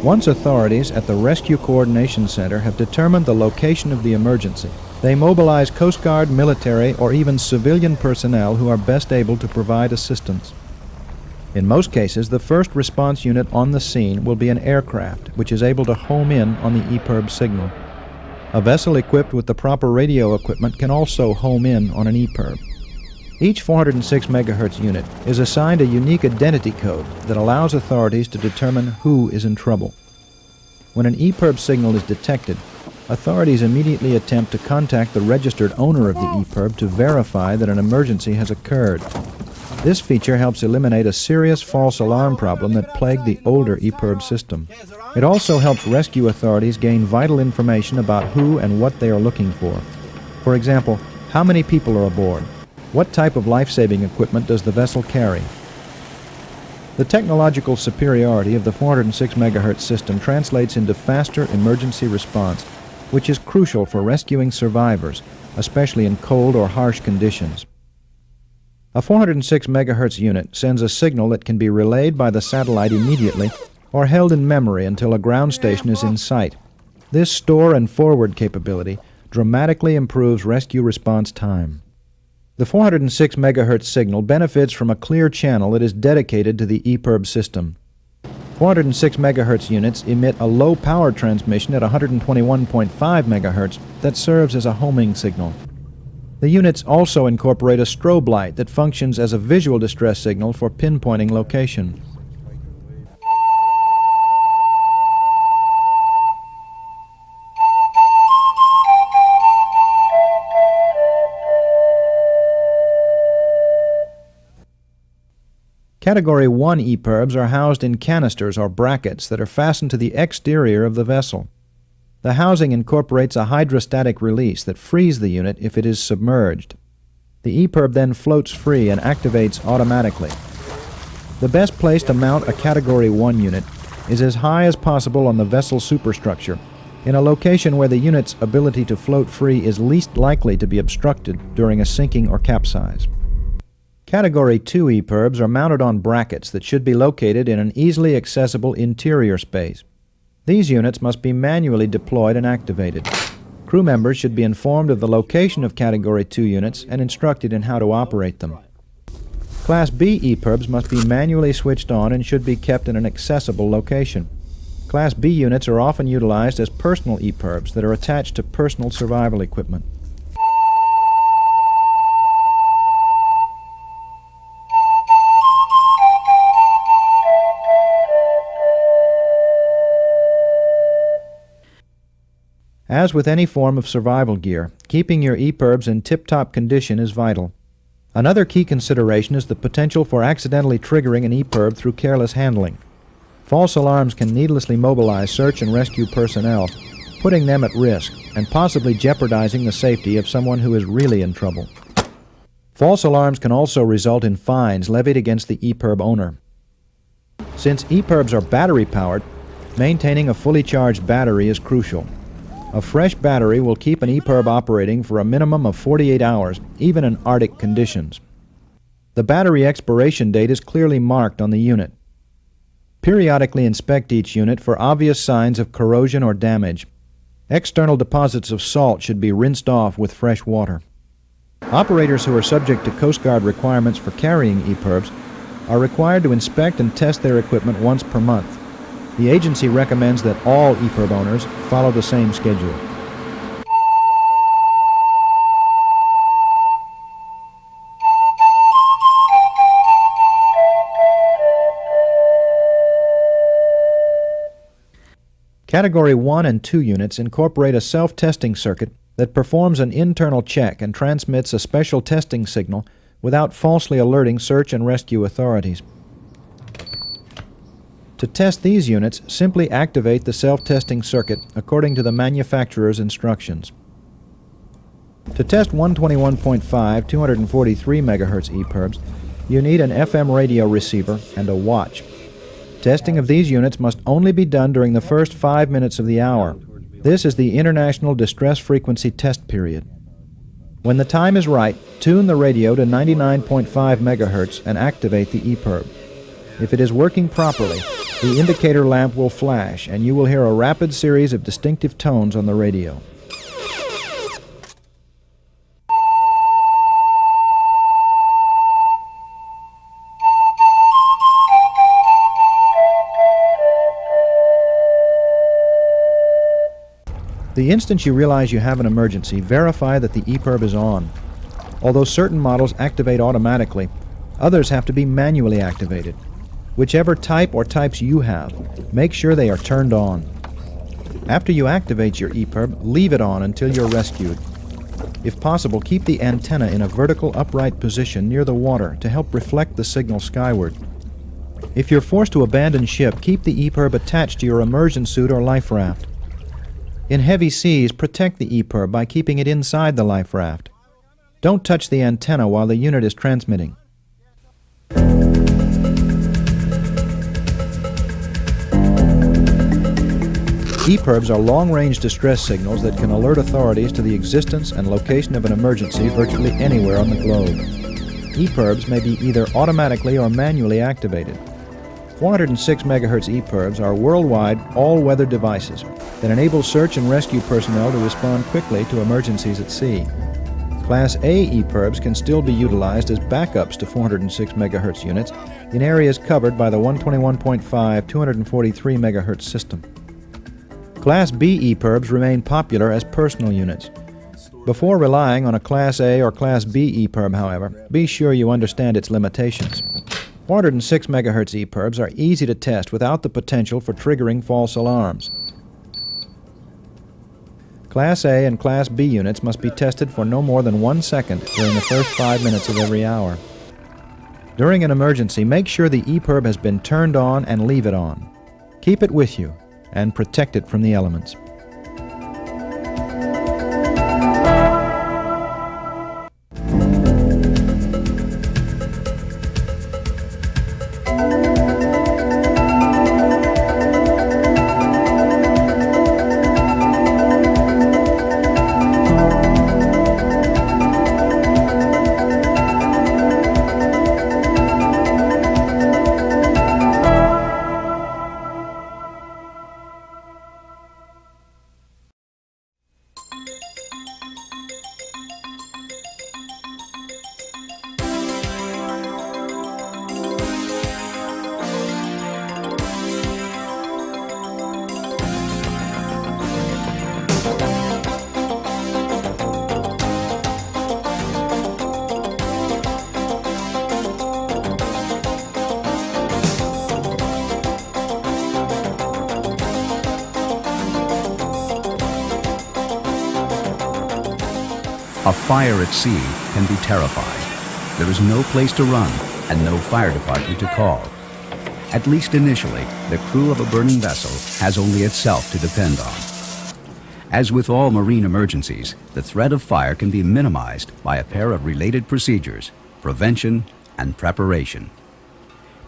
Once authorities at the Rescue Coordination Center have determined the location of the emergency, they mobilize Coast Guard, military, or even civilian personnel who are best able to provide assistance. In most cases, the first response unit on the scene will be an aircraft, which is able to home in on the EPIRB signal. A vessel equipped with the proper radio equipment can also home in on an EPIRB. Each 406 MHz unit is assigned a unique identity code that allows authorities to determine who is in trouble. When an EPIRB signal is detected, authorities immediately attempt to contact the registered owner of the EPIRB to verify that an emergency has occurred. This feature helps eliminate a serious false alarm problem that plagued the older EPIRB system. It also helps rescue authorities gain vital information about who and what they are looking for. For example, how many people are aboard? What type of life-saving equipment does the vessel carry? The technological superiority of the 406 MHz system translates into faster emergency response, which is crucial for rescuing survivors, especially in cold or harsh conditions. A 406 MHz unit sends a signal that can be relayed by the satellite immediately or held in memory until a ground station is in sight. This store and forward capability dramatically improves rescue response time. The 406 MHz signal benefits from a clear channel that is dedicated to the EPIRB system. 406 MHz units emit a low power transmission at 121.5 MHz that serves as a homing signal. The units also incorporate a strobe light that functions as a visual distress signal for pinpointing location. Category 1 EPIRBs are housed in canisters or brackets that are fastened to the exterior of the vessel. The housing incorporates a hydrostatic release that frees the unit if it is submerged. The EPIRB then floats free and activates automatically. The best place to mount a Category 1 unit is as high as possible on the vessel superstructure, in a location where the unit's ability to float free is least likely to be obstructed during a sinking or capsize. Category 2 EPIRBs are mounted on brackets that should be located in an easily accessible interior space. These units must be manually deployed and activated. Crew members should be informed of the location of Category 2 units and instructed in how to operate them. Class B EPIRBs must be manually switched on and should be kept in an accessible location. Class B units are often utilized as personal EPIRBs that are attached to personal survival equipment. As with any form of survival gear, keeping your EPIRBs in tip-top condition is vital. Another key consideration is the potential for accidentally triggering an EPIRB through careless handling. False alarms can needlessly mobilize search and rescue personnel, putting them at risk and possibly jeopardizing the safety of someone who is really in trouble. False alarms can also result in fines levied against the EPIRB owner. Since EPIRBs are battery-powered, maintaining a fully charged battery is crucial. A fresh battery will keep an EPIRB operating for a minimum of 48 hours, even in Arctic conditions. The battery expiration date is clearly marked on the unit. Periodically inspect each unit for obvious signs of corrosion or damage. External deposits of salt should be rinsed off with fresh water. Operators who are subject to Coast Guard requirements for carrying EPIRBs are required to inspect and test their equipment once per month. The agency recommends that all EPIRB owners follow the same schedule. Category 1 and 2 units incorporate a self-testing circuit that performs an internal check and transmits a special testing signal without falsely alerting search and rescue authorities. To test these units, simply activate the self-testing circuit according to the manufacturer's instructions. To test 121.5 243 MHz EPIRBs, you need an FM radio receiver and a watch. Testing of these units must only be done during the first 5 minutes of the hour. This is the International Distress Frequency Test Period. When the time is right, tune the radio to 99.5 MHz and activate the EPIRB. If it is working properly, the indicator lamp will flash and you will hear a rapid series of distinctive tones on the radio. The instant you realize you have an emergency, verify that the EPIRB is on. Although certain models activate automatically, others have to be manually activated. Whichever type or types you have, make sure they are turned on. After you activate your EPIRB, leave it on until you're rescued. If possible, keep the antenna in a vertical upright position near the water to help reflect the signal skyward. If you're forced to abandon ship, keep the EPIRB attached to your immersion suit or life raft. In heavy seas, protect the EPIRB by keeping it inside the life raft. Don't touch the antenna while the unit is transmitting. EPIRBs are long-range distress signals that can alert authorities to the existence and location of an emergency virtually anywhere on the globe. EPIRBs may be either automatically or manually activated. 406 MHz EPIRBs are worldwide, all-weather devices that enable search and rescue personnel to respond quickly to emergencies at sea. Class A EPIRBs can still be utilized as backups to 406 MHz units in areas covered by the 121.5 243 MHz system. Class B EPIRBs remain popular as personal units. Before relying on a Class A or Class B EPIRB, however, be sure you understand its limitations. 406 MHz EPIRBs are easy to test without the potential for triggering false alarms. Class A and Class B units must be tested for no more than 1 second during the first 5 minutes of every hour. During an emergency, make sure the EPIRB has been turned on and leave it on. Keep it with you and protect it from the elements. A fire at sea can be terrifying. There is no place to run and no fire department to call. At least initially, the crew of a burning vessel has only itself to depend on. As with all marine emergencies, the threat of fire can be minimized by a pair of related procedures: prevention and preparation.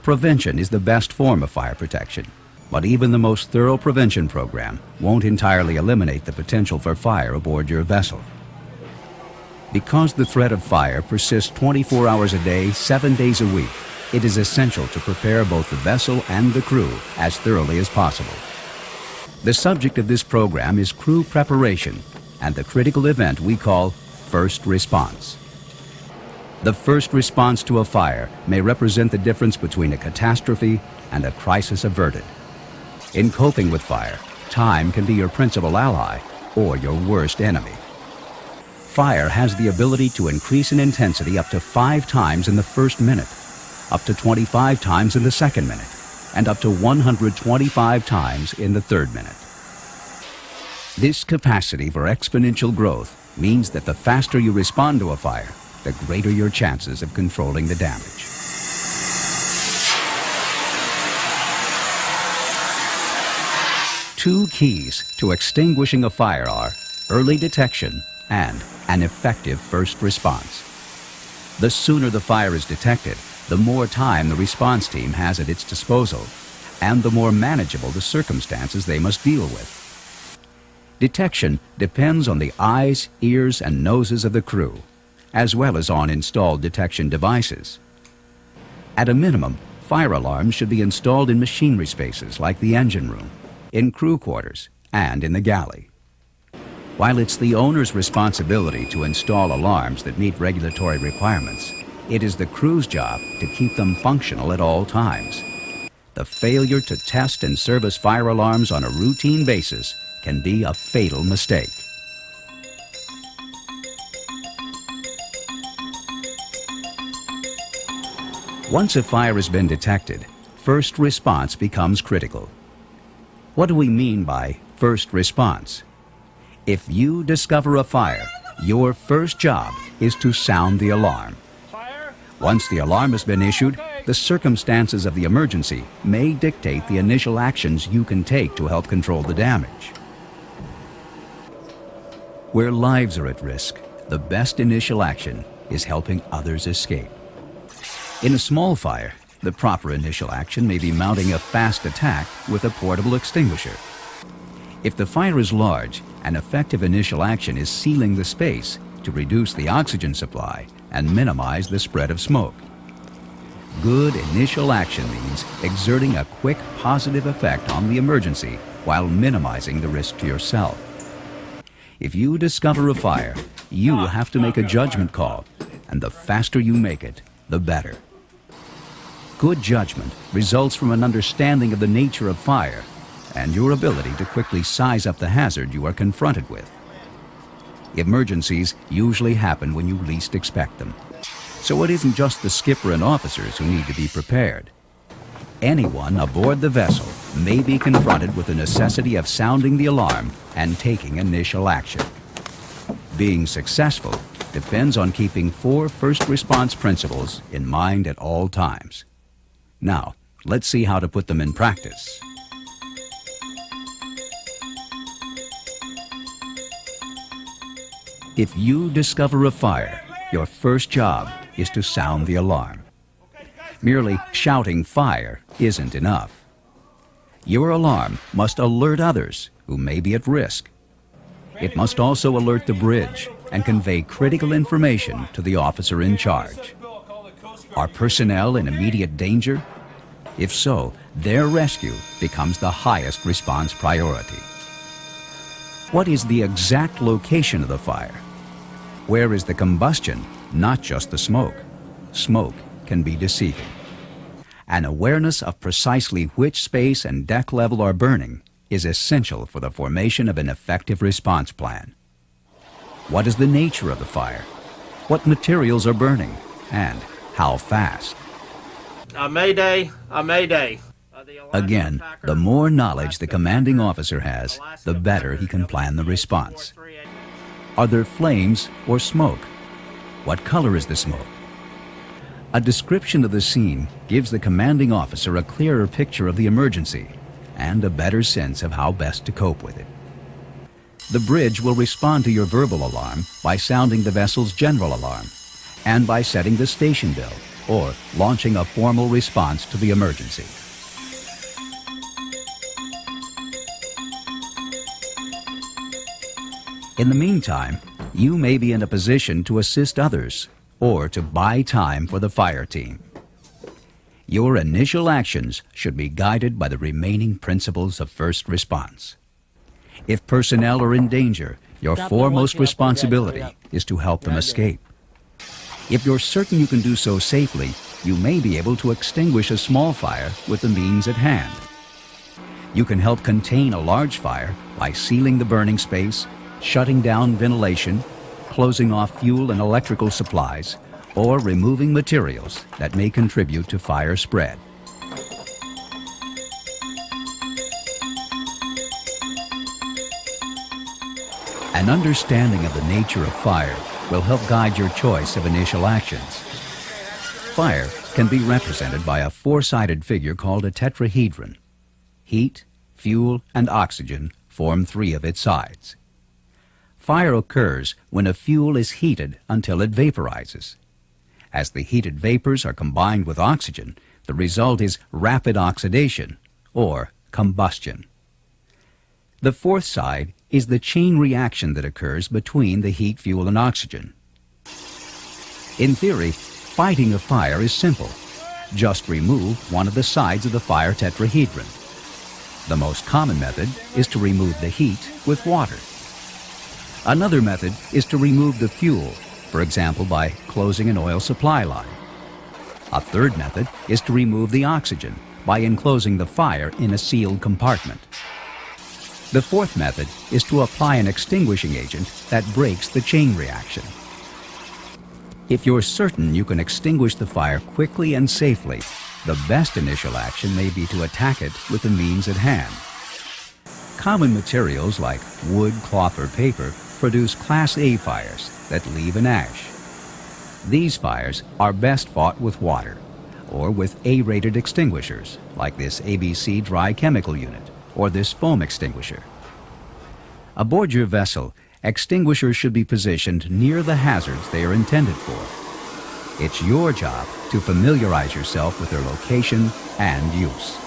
Prevention is the best form of fire protection, but even the most thorough prevention program won't entirely eliminate the potential for fire aboard your vessel. Because the threat of fire persists 24 hours a day, 7 days a week, it is essential to prepare both the vessel and the crew as thoroughly as possible. The subject of this program is crew preparation and the critical event we call first response. The first response to a fire may represent the difference between a catastrophe and a crisis averted. In coping with fire, time can be your principal ally or your worst enemy. Fire has the ability to increase in intensity up to 5 times in the first minute, up to 25 times in the second minute, and up to 125 times in the third minute. This capacity for exponential growth means that the faster you respond to a fire, the greater your chances of controlling the damage. Two keys to extinguishing a fire are early detection and an effective first response. The sooner the fire is detected, the more time the response team has at its disposal, and the more manageable the circumstances they must deal with. Detection depends on the eyes, ears, and noses of the crew, as well as on installed detection devices. At a minimum, fire alarms should be installed in machinery spaces like the engine room, in crew quarters, and in the galley. While it's the owner's responsibility to install alarms that meet regulatory requirements, it is the crew's job to keep them functional at all times. The failure to test and service fire alarms on a routine basis can be a fatal mistake. Once a fire has been detected, first response becomes critical. What do we mean by first response. If you discover a fire, your first job is to sound the alarm. Once the alarm has been issued, the circumstances of the emergency may dictate the initial actions you can take to help control the damage. Where lives are at risk, the best initial action is helping others escape. In a small fire, the proper initial action may be mounting a fast attack with a portable extinguisher. If the fire is large, an effective initial action is sealing the space to reduce the oxygen supply and minimize the spread of smoke. Good initial action means exerting a quick positive effect on the emergency while minimizing the risk to yourself. If you discover a fire, you have to make a judgment call, and the faster you make it, the better. Good judgment results from an understanding of the nature of fire and your ability to quickly size up the hazard you are confronted with. Emergencies usually happen when you least expect them. So it isn't just the skipper and officers who need to be prepared. Anyone aboard the vessel may be confronted with the necessity of sounding the alarm and taking initial action. Being successful depends on keeping 4 first response principles in mind at all times. Now, let's see how to put them in practice. If you discover a fire, your first job is to sound the alarm. Merely shouting fire isn't enough. Your alarm must alert others who may be at risk. It must also alert the bridge and convey critical information to the officer in charge. Are personnel in immediate danger? If so, their rescue becomes the highest response priority. What is the exact location of the fire? Where is the combustion, not just the smoke? Smoke can be deceiving. An awareness of precisely which space and deck level are burning is essential for the formation of an effective response plan. What is the nature of the fire? What materials are burning? And how fast? Mayday, mayday. Again, the more knowledge the commanding officer has, the better he can plan the response. Are there flames or smoke? What color is the smoke? A description of the scene gives the commanding officer a clearer picture of the emergency and a better sense of how best to cope with it. The bridge will respond to your verbal alarm by sounding the vessel's general alarm and by setting the station bell or launching a formal response to the emergency. In the meantime, you may be in a position to assist others or to buy time for the fire team. Your initial actions should be guided by the remaining principles of first response. If personnel are in danger, your foremost responsibility is to help them escape. If you're certain you can do so safely, you may be able to extinguish a small fire with the means at hand. You can help contain a large fire by sealing the burning space, shutting down ventilation, closing off fuel and electrical supplies, or removing materials that may contribute to fire spread. An understanding of the nature of fire will help guide your choice of initial actions. Fire can be represented by a 4-sided figure called a tetrahedron. Heat, fuel, and oxygen form 3 of its sides. Fire occurs when a fuel is heated until it vaporizes. As the heated vapors are combined with oxygen, the result is rapid oxidation, or combustion. The 4th side is the chain reaction that occurs between the heat, fuel, and oxygen. In theory, fighting a fire is simple. Just remove one of the sides of the fire tetrahedron. The most common method is to remove the heat with water. Another method is to remove the fuel, for example by closing an oil supply line. A third method is to remove the oxygen by enclosing the fire in a sealed compartment. The 4th method is to apply an extinguishing agent that breaks the chain reaction. If you're certain you can extinguish the fire quickly and safely, the best initial action may be to attack it with the means at hand. Common materials like wood, cloth, or paper produce Class A fires that leave an ash. These fires are best fought with water or with A-rated extinguishers like this ABC dry chemical unit or this foam extinguisher. Aboard your vessel, extinguishers should be positioned near the hazards they are intended for. It's your job to familiarize yourself with their location and use.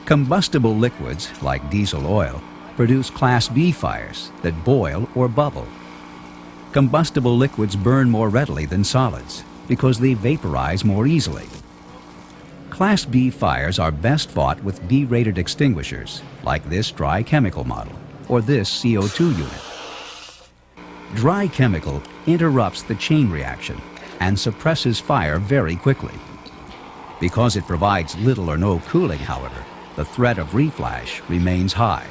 Combustible liquids, like diesel oil, produce Class B fires that boil or bubble. Combustible liquids burn more readily than solids because they vaporize more easily. Class B fires are best fought with B-rated extinguishers, like this dry chemical model or this CO2 unit. Dry chemical interrupts the chain reaction and suppresses fire very quickly. Because it provides little or no cooling, however, the threat of reflash remains high.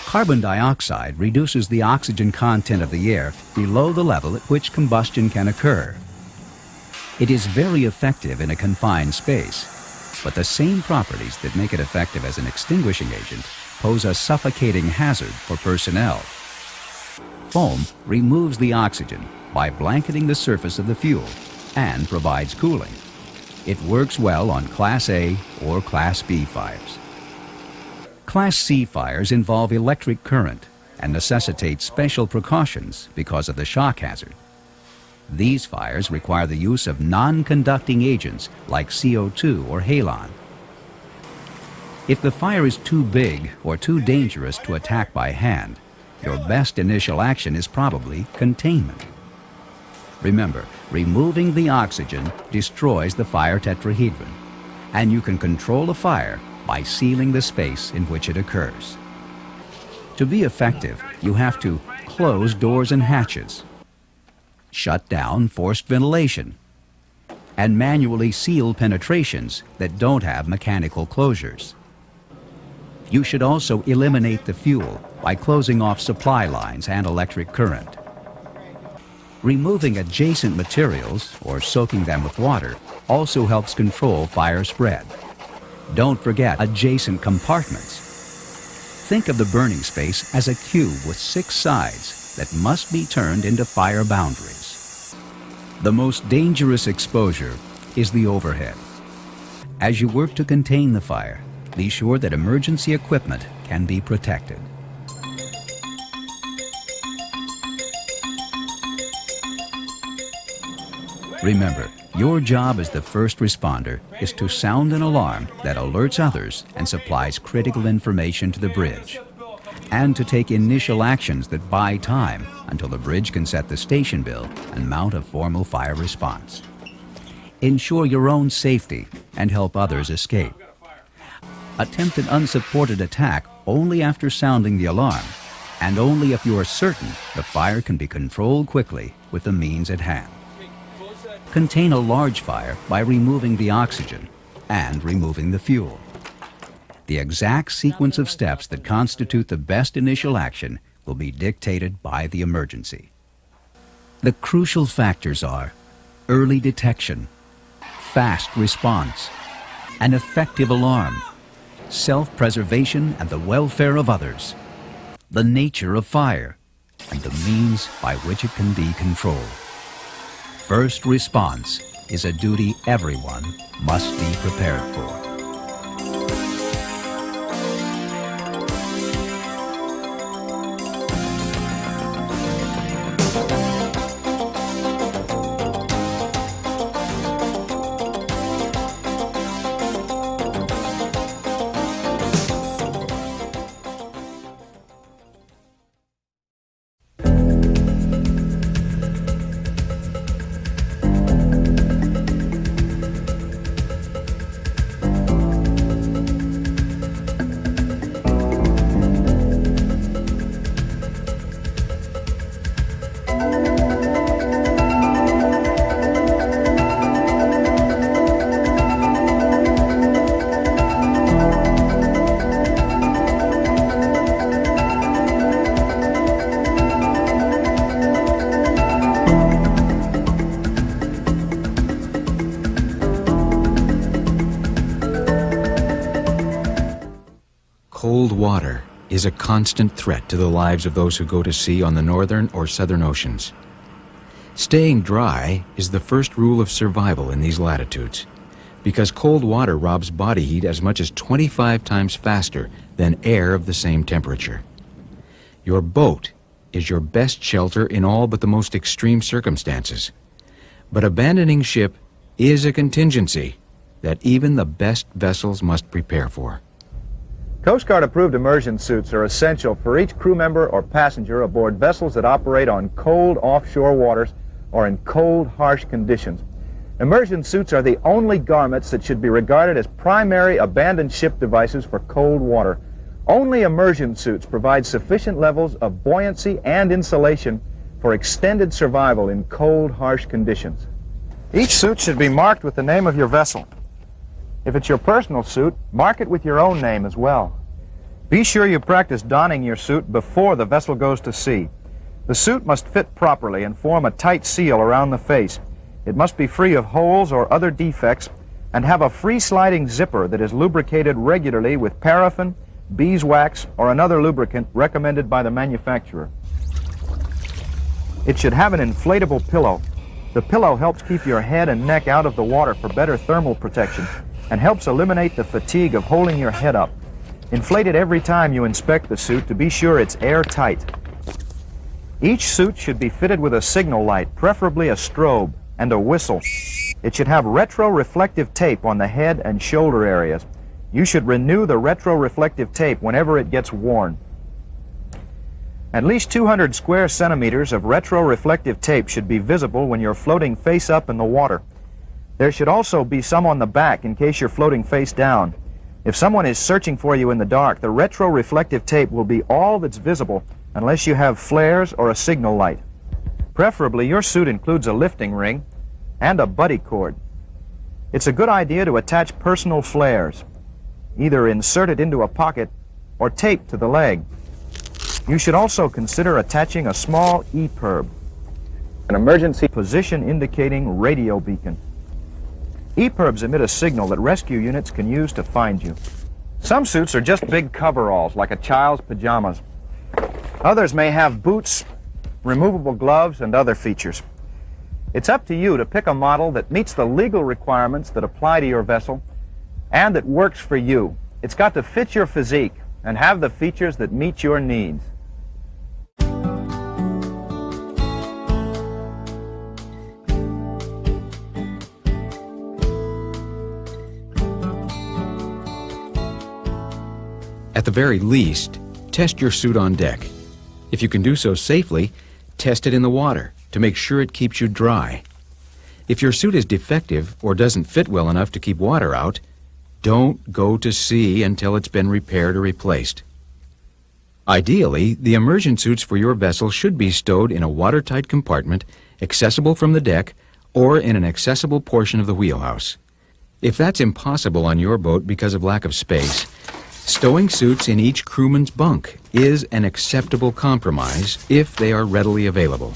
Carbon dioxide reduces the oxygen content of the air below the level at which combustion can occur. It is very effective in a confined space, but the same properties that make it effective as an extinguishing agent pose a suffocating hazard for personnel. Foam removes the oxygen by blanketing the surface of the fuel and provides cooling. It works well on Class A or Class B fires. Class C fires involve electric current and necessitate special precautions because of the shock hazard. These fires require the use of non-conducting agents like CO2 or halon. If the fire is too big or too dangerous to attack by hand, your best initial action is probably containment. Remember, removing the oxygen destroys the fire tetrahedron, and you can control a fire by sealing the space in which it occurs. To be effective, you have to close doors and hatches, shut down forced ventilation, and manually seal penetrations that don't have mechanical closures. You should also eliminate the fuel by closing off supply lines and electric current. Removing adjacent materials or soaking them with water also helps control fire spread. Don't forget adjacent compartments. Think of the burning space as a cube with 6 sides that must be turned into fire boundaries. The most dangerous exposure is the overhead. As you work to contain the fire, be sure that emergency equipment can be protected. Remember, your job as the first responder is to sound an alarm that alerts others and supplies critical information to the bridge, and to take initial actions that buy time until the bridge can set the station bill and mount a formal fire response. Ensure your own safety and help others escape. Attempt an unsupported attack only after sounding the alarm, and only if you are certain the fire can be controlled quickly with the means at hand. Contain a large fire by removing the oxygen and removing the fuel. The exact sequence of steps that constitute the best initial action will be dictated by the emergency. The crucial factors are early detection, fast response, an effective alarm, self-preservation and the welfare of others, the nature of fire, and the means by which it can be controlled. First response is a duty everyone must be prepared for. water is a constant threat to the lives of those who go to sea on the northern or southern oceans. Staying dry is the first rule of survival in these latitudes, because cold water robs body heat as much as 25 times faster than air of the same temperature. Your boat is your best shelter in all but the most extreme circumstances. But abandoning ship is a contingency that even the best vessels must prepare for. Coast Guard approved immersion suits are essential for each crew member or passenger aboard vessels that operate on cold offshore waters or in cold, harsh conditions. Immersion suits are the only garments that should be regarded as primary abandoned ship devices for cold water. Only immersion suits provide sufficient levels of buoyancy and insulation for extended survival in cold, harsh conditions. Each suit should be marked with the name of your vessel. If it's your personal suit, mark it with your own name as well. Be sure you practice donning your suit before the vessel goes to sea. The suit must fit properly and form a tight seal around the face. It must be free of holes or other defects and have a free-sliding zipper that is lubricated regularly with paraffin, beeswax, or another lubricant recommended by the manufacturer. It should have an inflatable pillow. The pillow helps keep your head and neck out of the water for better thermal protection and helps eliminate the fatigue of holding your head up. Inflate it every time you inspect the suit to be sure it's airtight. Each suit should be fitted with a signal light, preferably a strobe, and a whistle. It should have retroreflective tape on the head and shoulder areas. You should renew the retroreflective tape whenever it gets worn. At least 200 square centimeters of retroreflective tape should be visible when you're floating face up in the water. There should also be some on the back in case you're floating face down. If someone is searching for you in the dark, the retroreflective tape will be all that's visible unless you have flares or a signal light. Preferably, your suit includes a lifting ring and a buddy cord. It's a good idea to attach personal flares. Either insert it into a pocket or tape to the leg. You should also consider attaching a small EPIRB, an emergency position indicating radio beacon. EPIRBs emit a signal that rescue units can use to find you. Some suits are just big coveralls, like a child's pajamas. Others may have boots, removable gloves, and other features. It's up to you to pick a model that meets the legal requirements that apply to your vessel and that works for you. It's got to fit your physique and have the features that meet your needs. At the very least, test your suit on deck. If you can do so safely, test it in the water to make sure it keeps you dry. If your suit is defective or doesn't fit well enough to keep water out, don't go to sea until it's been repaired or replaced. Ideally, the immersion suits for your vessel should be stowed in a watertight compartment, accessible from the deck, or in an accessible portion of the wheelhouse. If that's impossible on your boat because of lack of space, stowing suits in each crewman's bunk is an acceptable compromise if they are readily available.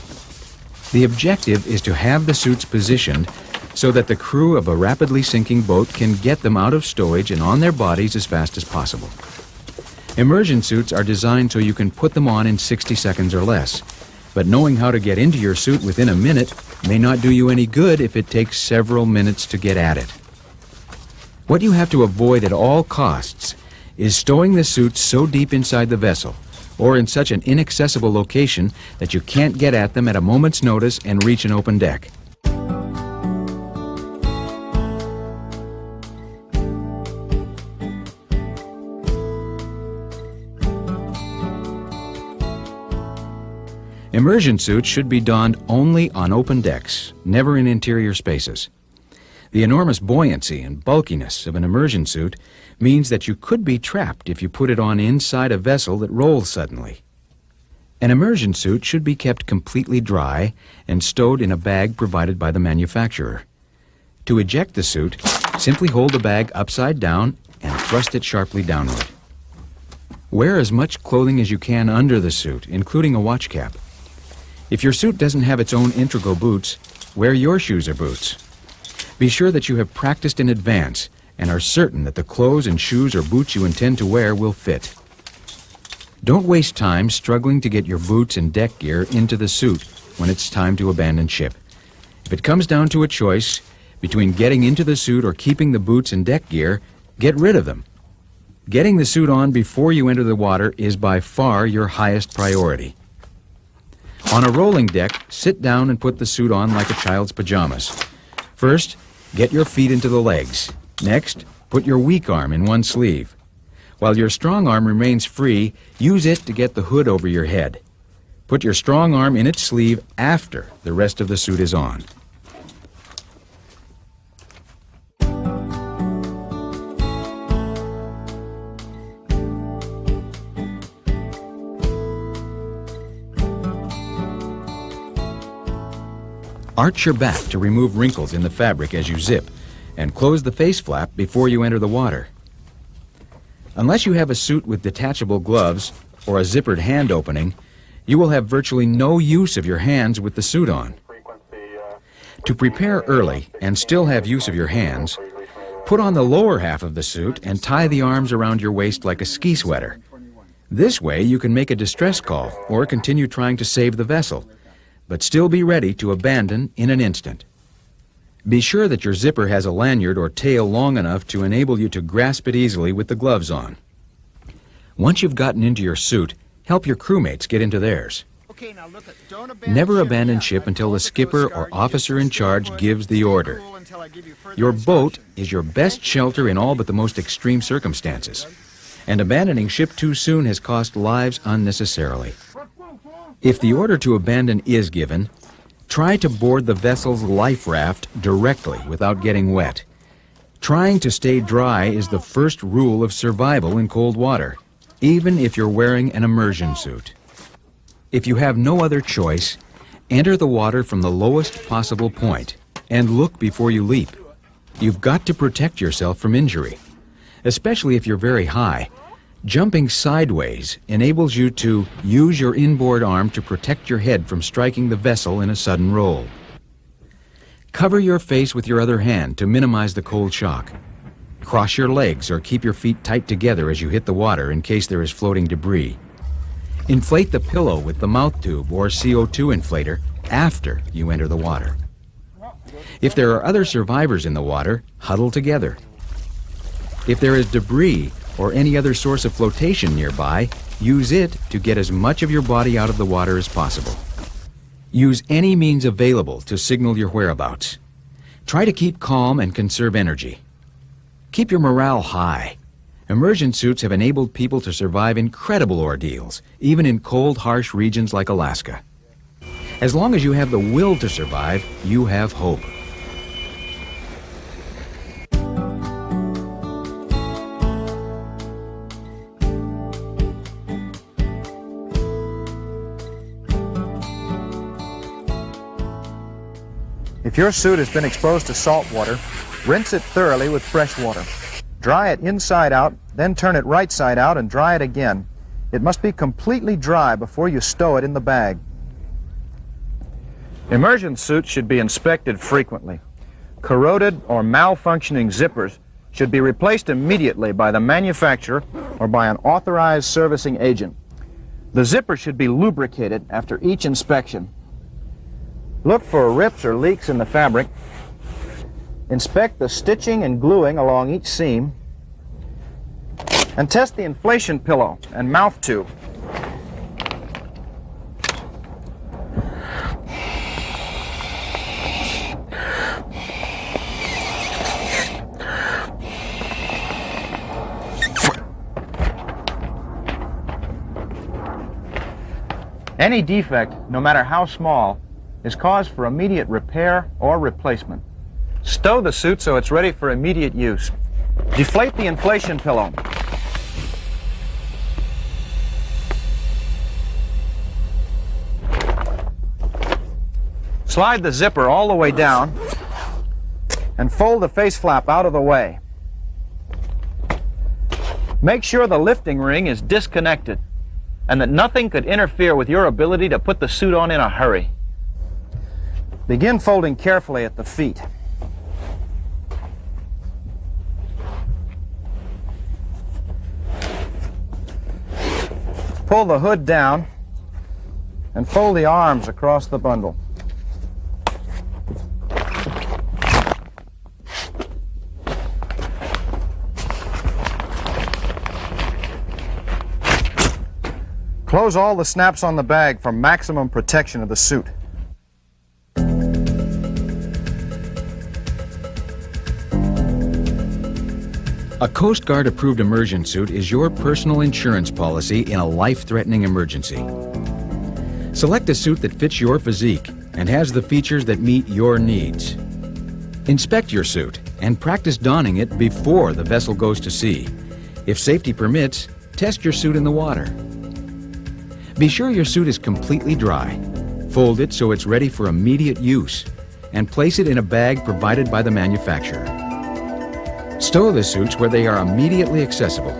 The objective is to have the suits positioned so that the crew of a rapidly sinking boat can get them out of stowage and on their bodies as fast as possible. Immersion suits are designed so you can put them on in 60 seconds or less, but knowing how to get into your suit within a minute may not do you any good if it takes several minutes to get at it. What you have to avoid at all costs is stowing the suits so deep inside the vessel or in such an inaccessible location that you can't get at them at a moment's notice and reach an open deck. Immersion suits should be donned only on open decks, never in interior spaces. The enormous buoyancy and bulkiness of an immersion suit means that you could be trapped if you put it on inside a vessel that rolls suddenly. An immersion suit should be kept completely dry and stowed in a bag provided by the manufacturer. To eject the suit, simply hold the bag upside down and thrust it sharply downward. Wear as much clothing as you can under the suit, including a watch cap. If your suit doesn't have its own integral boots, wear your shoes or boots. Be sure that you have practiced in advance and are certain that the clothes and shoes or boots you intend to wear will fit. Don't waste time struggling to get your boots and deck gear into the suit when it's time to abandon ship. If it comes down to a choice between getting into the suit or keeping the boots and deck gear, get rid of them. Getting the suit on before you enter the water is by far your highest priority. On a rolling deck, sit down and put the suit on like a child's pajamas. First, get your feet into the legs. Next, put your weak arm in one sleeve. While your strong arm remains free, use it to get the hood over your head. Put your strong arm in its sleeve after the rest of the suit is on. Arch your back to remove wrinkles in the fabric as you zip, and close the face flap before you enter the water. Unless you have a suit with detachable gloves or a zippered hand opening, you will have virtually no use of your hands with the suit on. To prepare early and still have use of your hands, put on the lower half of the suit and tie the arms around your waist like a ski sweater. This way you can make a distress call or continue trying to save the vessel, but still be ready to abandon in an instant. Be sure that your zipper has a lanyard or tail long enough to enable you to grasp it easily with the gloves on. Once you've gotten into your suit, help your crewmates get into theirs. Okay, now look at, don't abandon Never abandon ship until the skipper or officer in charge gives the order. Your boat is your best shelter in all but the most extreme circumstances, and abandoning ship too soon has cost lives unnecessarily. If the order to abandon is given, try to board the vessel's life raft directly without getting wet. Trying to stay dry is the first rule of survival in cold water, even if you're wearing an immersion suit. If you have no other choice, enter the water from the lowest possible point and look before you leap. You've got to protect yourself from injury, especially if you're very high. Jumping sideways enables you to use your inboard arm to protect your head from striking the vessel in a sudden roll. Cover your face with your other hand to minimize the cold shock. Cross your legs or keep your feet tight together as you hit the water in case there is floating debris. Inflate the pillow with the mouth tube or CO2 inflator after you enter the water. If there are other survivors in the water, huddle together. If there is debris or any other source of flotation nearby, use it to get as much of your body out of the water as possible. Use any means available to signal your whereabouts. Try to keep calm and conserve energy. Keep your morale high. Immersion suits have enabled people to survive incredible ordeals, even in cold, harsh regions like Alaska. As long as you have the will to survive, you have hope. If your suit has been exposed to salt water, rinse it thoroughly with fresh water. Dry it inside out, then turn it right side out and dry it again. It must be completely dry before you stow it in the bag. Immersion suits should be inspected frequently. Corroded or malfunctioning zippers should be replaced immediately by the manufacturer or by an authorized servicing agent. The zipper should be lubricated after each inspection. Look for rips or leaks in the fabric. Inspect the stitching and gluing along each seam. And test the inflation pillow and mouth tube. Any defect, no matter how small, is cause for immediate repair or replacement. Stow the suit so it's ready for immediate use. Deflate the inflation pillow. Slide the zipper all the way down and fold the face flap out of the way. Make sure the lifting ring is disconnected and that nothing could interfere with your ability to put the suit on in a hurry. Begin folding carefully at the feet. Pull the hood down and fold the arms across the bundle. Close all the snaps on the bag for maximum protection of the suit. A Coast Guard approved immersion suit is your personal insurance policy in a life-threatening emergency. Select a suit that fits your physique and has the features that meet your needs. Inspect your suit and practice donning it before the vessel goes to sea. If safety permits, test your suit in the water. Be sure your suit is completely dry. Fold it so it's ready for immediate use and place it in a bag provided by the manufacturer. Stow the suits where they are immediately accessible.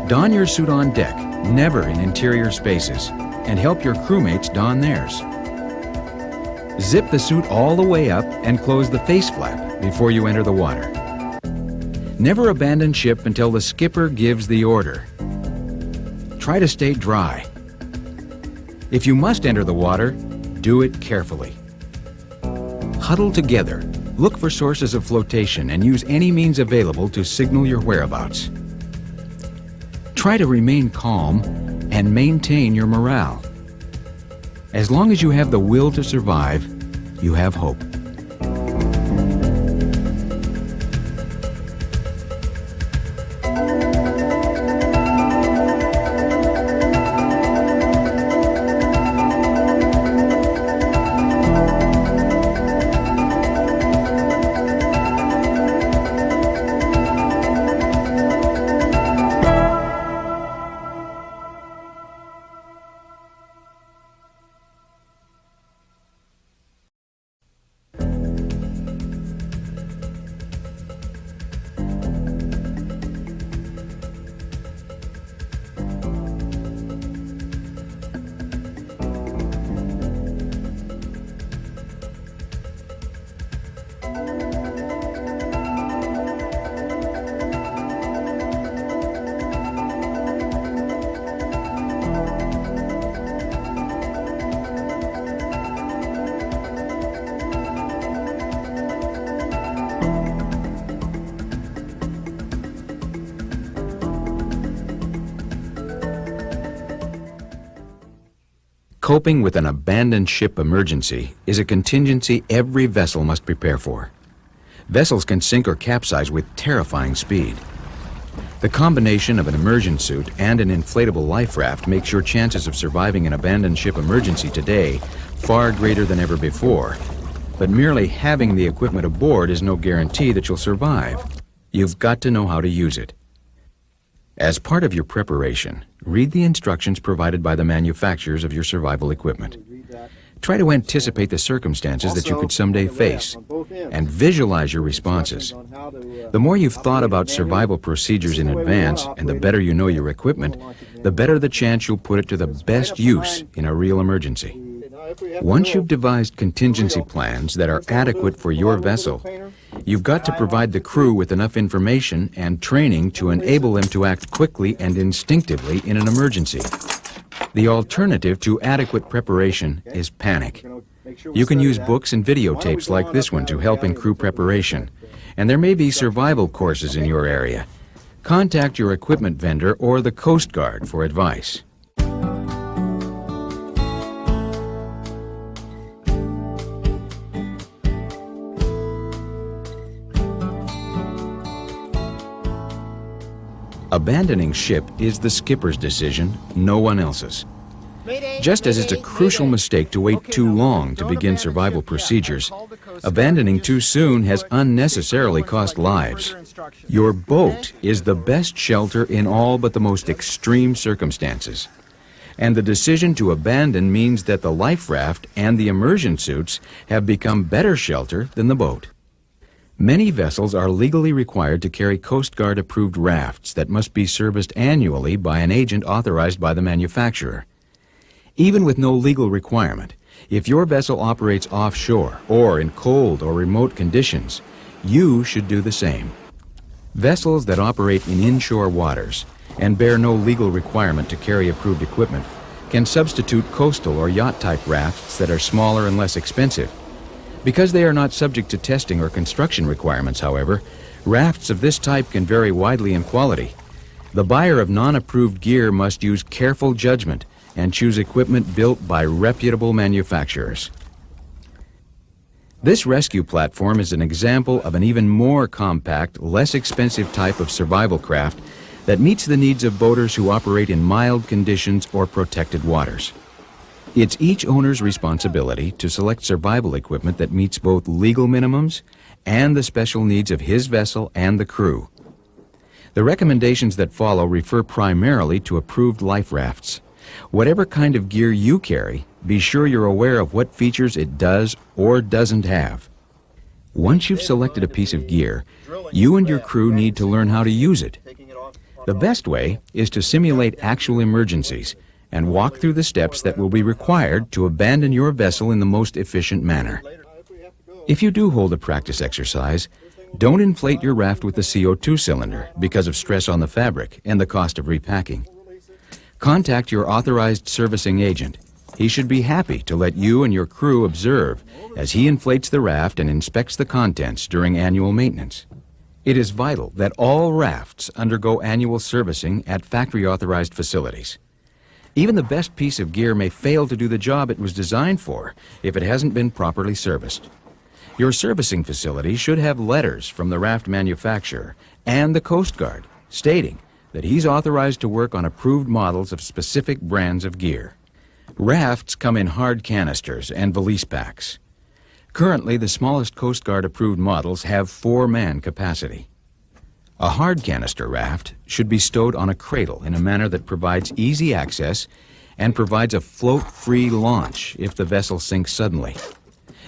Don your suit on deck, never in interior spaces, and help your crewmates don theirs. Zip the suit all the way up and close the face flap before you enter the water. Never abandon ship until the skipper gives the order. Try to stay dry. If you must enter the water, do it carefully. Huddle together. Look for sources of flotation and use any means available to signal your whereabouts. Try to remain calm and maintain your morale. As long as you have the will to survive, you have hope. Coping with an abandoned ship emergency is a contingency every vessel must prepare for. Vessels can sink or capsize with terrifying speed. The combination of an immersion suit and an inflatable life raft makes your chances of surviving an abandoned ship emergency today far greater than ever before. But merely having the equipment aboard is no guarantee that you'll survive. You've got to know how to use it. As part of your preparation, read the instructions provided by the manufacturers of your survival equipment. Try to anticipate the circumstances that you could someday face and visualize your responses. The more you've thought about survival procedures in advance and the better you know your equipment, the better the chance you'll put it to the best use in a real emergency. Once you've devised contingency plans that are adequate for your vessel, you've got to provide the crew with enough information and training to enable them to act quickly and instinctively in an emergency. The alternative to adequate preparation is panic. You can use books and videotapes like this one to help in crew preparation, and there may be survival courses in your area. Contact your equipment vendor or the Coast Guard for advice. Abandoning ship is the skipper's decision, no one else's. Just as it's a crucial mistake to wait too long to begin survival procedures, abandoning too soon has unnecessarily cost lives. Your boat is the best shelter in all but the most extreme circumstances. And the decision to abandon means that the life raft and the immersion suits have become better shelter than the boat. Many vessels are legally required to carry Coast Guard approved rafts that must be serviced annually by an agent authorized by the manufacturer. Even with no legal requirement, if your vessel operates offshore or in cold or remote conditions, you should do the same. Vessels that operate in inshore waters and bear no legal requirement to carry approved equipment, can substitute coastal or yacht-type rafts that are smaller and less expensive. Because they are not subject to testing or construction requirements, however, rafts of this type can vary widely in quality. The buyer of non-approved gear must use careful judgment and choose equipment built by reputable manufacturers. This rescue platform is an example of an even more compact, less expensive type of survival craft that meets the needs of boaters who operate in mild conditions or protected waters. It's each owner's responsibility to select survival equipment that meets both legal minimums and the special needs of his vessel and the crew. The recommendations that follow refer primarily to approved life rafts. Whatever kind of gear you carry, be sure you're aware of what features it does or doesn't have. Once you've selected a piece of gear, you and your crew need to learn how to use it. The best way is to simulate actual emergencies and walk through the steps that will be required to abandon your vessel in the most efficient manner. If you do hold a practice exercise, don't inflate your raft with the CO2 cylinder because of stress on the fabric and the cost of repacking. Contact your authorized servicing agent. He should be happy to let you and your crew observe as he inflates the raft and inspects the contents during annual maintenance. It is vital that all rafts undergo annual servicing at factory-authorized facilities. Even the best piece of gear may fail to do the job it was designed for if it hasn't been properly serviced. Your servicing facility should have letters from the raft manufacturer and the Coast Guard stating that he's authorized to work on approved models of specific brands of gear. Rafts come in hard canisters and valise packs. Currently, the smallest Coast Guard approved models have 4-man capacity. A hard canister raft should be stowed on a cradle in a manner that provides easy access and provides a float-free launch if the vessel sinks suddenly.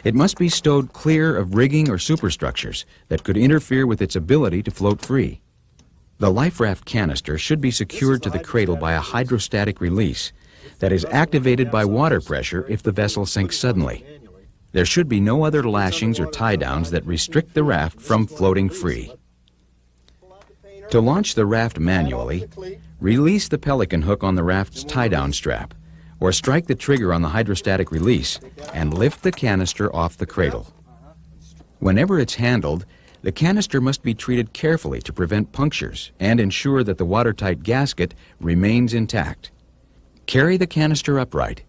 It must be stowed clear of rigging or superstructures that could interfere with its ability to float free. The life raft canister should be secured to the cradle by a hydrostatic release that is activated by water pressure if the vessel sinks suddenly. There should be no other lashings or tie-downs that restrict the raft from floating free. To launch the raft manually, release the pelican hook on the raft's tie-down strap, or strike the trigger on the hydrostatic release and lift the canister off the cradle. Whenever it's handled, the canister must be treated carefully to prevent punctures and ensure that the watertight gasket remains intact. Carry the canister upright.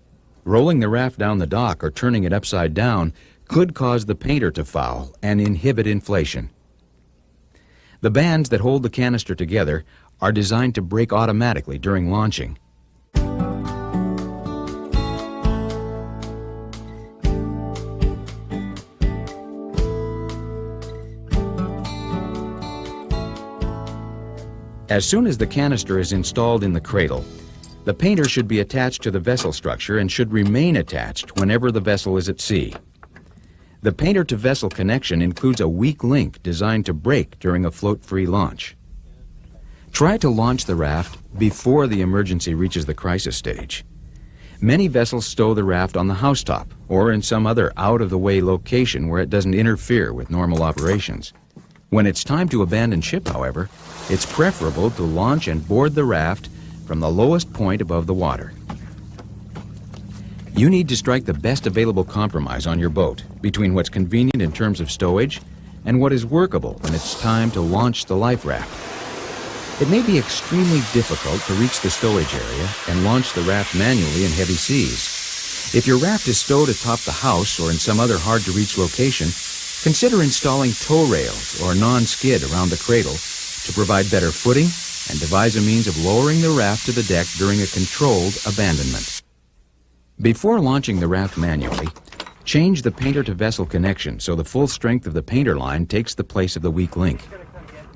Rolling the raft down the dock or turning it upside down could cause the painter to foul and inhibit inflation. The bands that hold the canister together are designed to break automatically during launching. As soon as the canister is installed in the cradle, the painter should be attached to the vessel structure and should remain attached whenever the vessel is at sea. The painter-to-vessel connection includes a weak link designed to break during a float-free launch. Try to launch the raft before the emergency reaches the crisis stage. Many vessels stow the raft on the housetop or in some other out-of-the-way location where it doesn't interfere with normal operations. When it's time to abandon ship, however, it's preferable to launch and board the raft from the lowest point above the water. You need to strike the best available compromise on your boat between what's convenient in terms of stowage and what is workable when it's time to launch the life raft. It may be extremely difficult to reach the stowage area and launch the raft manually in heavy seas. If your raft is stowed atop the house or in some other hard-to-reach location, consider installing tow rails or non-skid around the cradle to provide better footing and devise a means of lowering the raft to the deck during a controlled abandonment. Before launching the raft manually, change the painter-to-vessel connection so the full strength of the painter line takes the place of the weak link.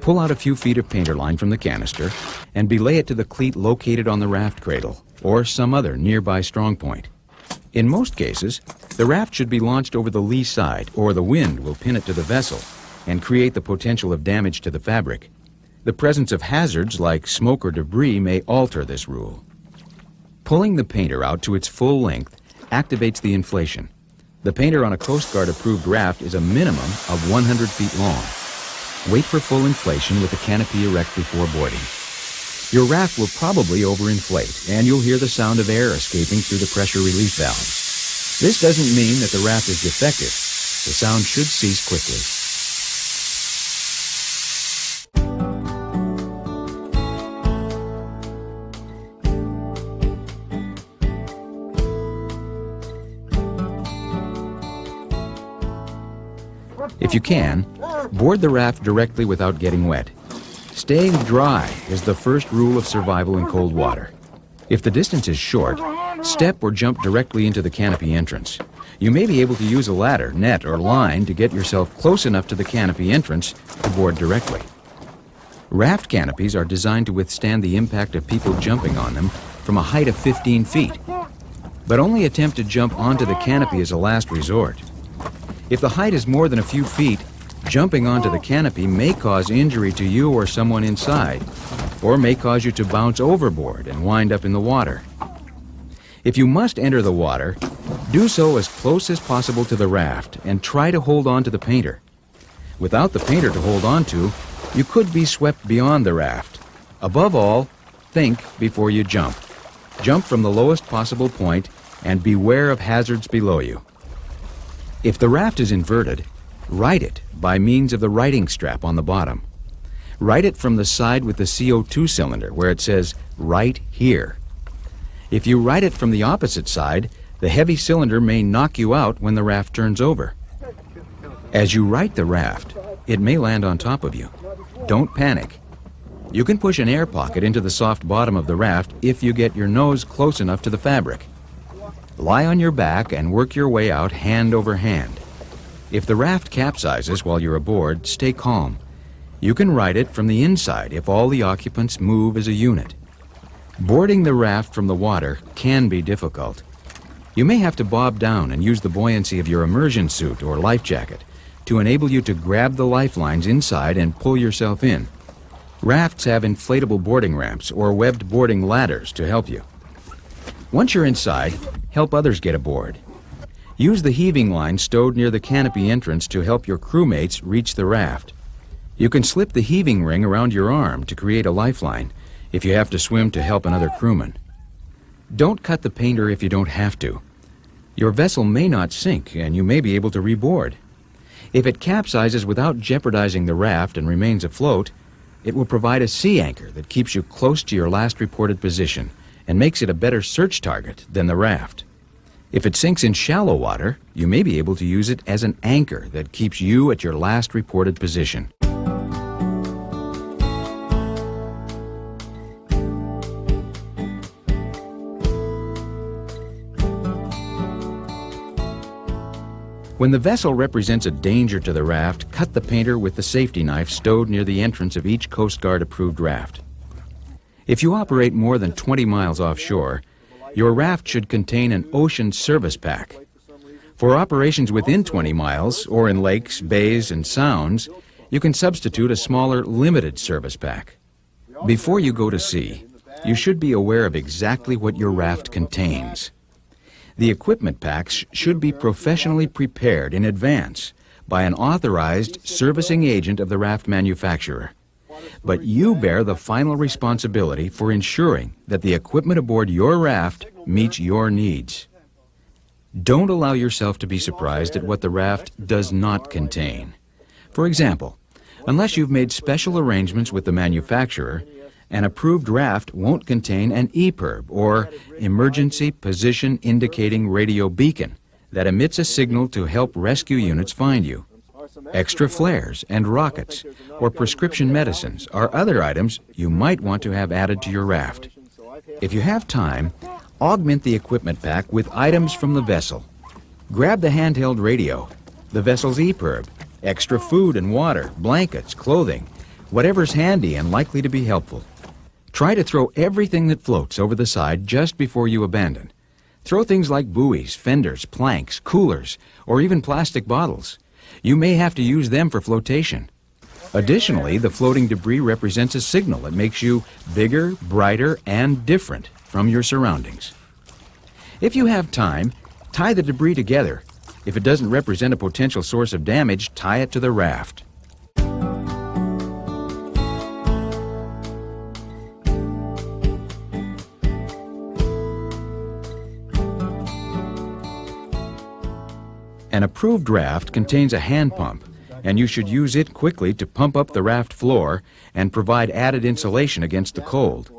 Pull out a few feet of painter line from the canister and belay it to the cleat located on the raft cradle or some other nearby strong point. In most cases, the raft should be launched over the lee side or the wind will pin it to the vessel and create the potential of damage to the fabric. The presence of hazards like smoke or debris may alter this rule. Pulling the painter out to its full length activates the inflation. The painter on a Coast Guard approved raft is a minimum of 100 feet long. Wait for full inflation with the canopy erect before boarding. Your raft will probably overinflate, and you'll hear the sound of air escaping through the pressure relief valves. This doesn't mean that the raft is defective. The sound should cease quickly. If you can, board the raft directly without getting wet. Staying dry is the first rule of survival in cold water. If the distance is short, step or jump directly into the canopy entrance. You may be able to use a ladder, net, or line to get yourself close enough to the canopy entrance to board directly. Raft canopies are designed to withstand the impact of people jumping on them from a height of 15 feet. But only attempt to jump onto the canopy as a last resort. If the height is more than a few feet, jumping onto the canopy may cause injury to you or someone inside, or may cause you to bounce overboard and wind up in the water. If you must enter the water, do so as close as possible to the raft and try to hold on to the painter. Without the painter to hold on to, you could be swept beyond the raft. Above all, think before you jump. Jump from the lowest possible point and beware of hazards below you. If the raft is inverted, right it by means of the righting strap on the bottom. Right it from the side with the CO2 cylinder where it says right here. If you right it from the opposite side, the heavy cylinder may knock you out when the raft turns over. As you right the raft, it may land on top of you. Don't panic. You can push an air pocket into the soft bottom of the raft if you get your nose close enough to the fabric. Lie on your back and work your way out hand over hand. If the raft capsizes while you're aboard, stay calm. You can right it from the inside if all the occupants move as a unit. Boarding the raft from the water can be difficult. You may have to bob down and use the buoyancy of your immersion suit or life jacket to enable you to grab the lifelines inside and pull yourself in. Rafts have inflatable boarding ramps or webbed boarding ladders to help you. Once you're inside, help others get aboard. Use the heaving line stowed near the canopy entrance to help your crewmates reach the raft. You can slip the heaving ring around your arm to create a lifeline if you have to swim to help another crewman. Don't cut the painter if you don't have to. Your vessel may not sink and you may be able to reboard. If it capsizes without jeopardizing the raft and remains afloat, it will provide a sea anchor that keeps you close to your last reported position and makes it a better search target than the raft. If it sinks in shallow water, you may be able to use it as an anchor that keeps you at your last reported position. When the vessel represents a danger to the raft, cut the painter with the safety knife stowed near the entrance of each Coast Guard approved raft. If you operate more than 20 miles offshore, your raft should contain an ocean service pack. For operations within 20 miles, or in lakes, bays, and sounds, you can substitute a smaller limited service pack. Before you go to sea, you should be aware of exactly what your raft contains. The equipment packs should be professionally prepared in advance by an authorized servicing agent of the raft manufacturer. But you bear the final responsibility for ensuring that the equipment aboard your raft meets your needs. Don't allow yourself to be surprised at what the raft does not contain. For example, unless you've made special arrangements with the manufacturer, an approved raft won't contain an EPIRB, or Emergency Position Indicating Radio Beacon, that emits a signal to help rescue units find you. Extra flares and rockets or prescription medicines are other items you might want to have added to your raft. If you have time, augment the equipment pack with items from the vessel. Grab the handheld radio, the vessel's EPIRB, extra food and water, blankets, clothing, whatever's handy and likely to be helpful. Try to throw everything that floats over the side just before you abandon. Throw things like buoys, fenders, planks, coolers, or even plastic bottles. You may have to use them for flotation. Additionally, the floating debris represents a signal that makes you bigger, brighter, and different from your surroundings. If you have time, tie the debris together. If it doesn't represent a potential source of damage, tie it to the raft. An approved raft contains a hand pump, and you should use it quickly to pump up the raft floor and provide added insulation against the cold.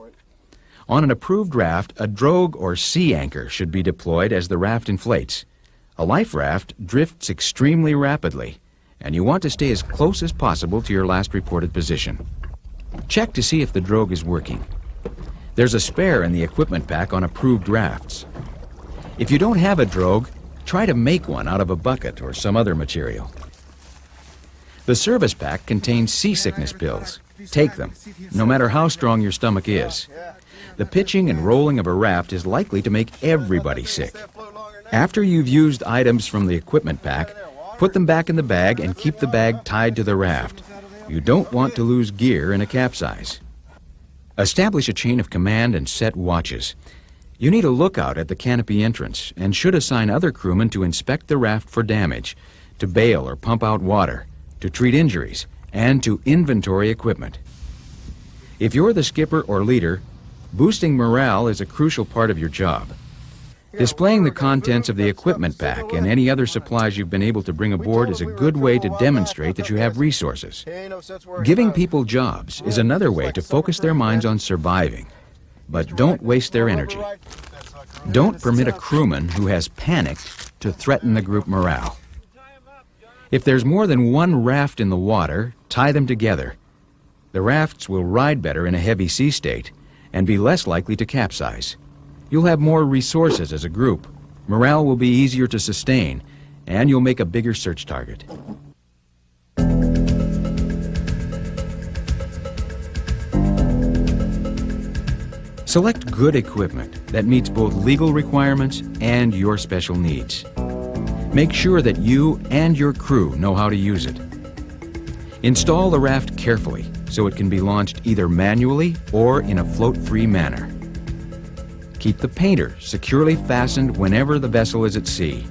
On an approved raft, a drogue or sea anchor should be deployed as the raft inflates. A life raft drifts extremely rapidly, and you want to stay as close as possible to your last reported position. Check to see if the drogue is working. There's a spare in the equipment pack on approved rafts. If you don't have a drogue, try to make one out of a bucket or some other material. The service pack contains seasickness pills. Take them, no matter how strong your stomach is. The pitching and rolling of a raft is likely to make everybody sick. After you've used items from the equipment pack, put them back in the bag and keep the bag tied to the raft. You don't want to lose gear in a capsize. Establish a chain of command and set watches. You need a lookout at the canopy entrance and should assign other crewmen to inspect the raft for damage, to bail or pump out water, to treat injuries, and to inventory equipment. If you're the skipper or leader, boosting morale is a crucial part of your job. Displaying the contents of the equipment pack and any other supplies you've been able to bring aboard is a good way to demonstrate that you have resources. Giving people jobs is another way to focus their minds on surviving, but don't waste their energy. Don't permit a crewman who has panicked to threaten the group morale. If there's more than one raft in the water, tie them together. The rafts will ride better in a heavy sea state and be less likely to capsize. You'll have more resources as a group. Morale will be easier to sustain, and you'll make a bigger search target. Select good equipment that meets both legal requirements and your special needs. Make sure that you and your crew know how to use it. Install the raft carefully so it can be launched either manually or in a float-free manner. Keep the painter securely fastened whenever the vessel is at sea.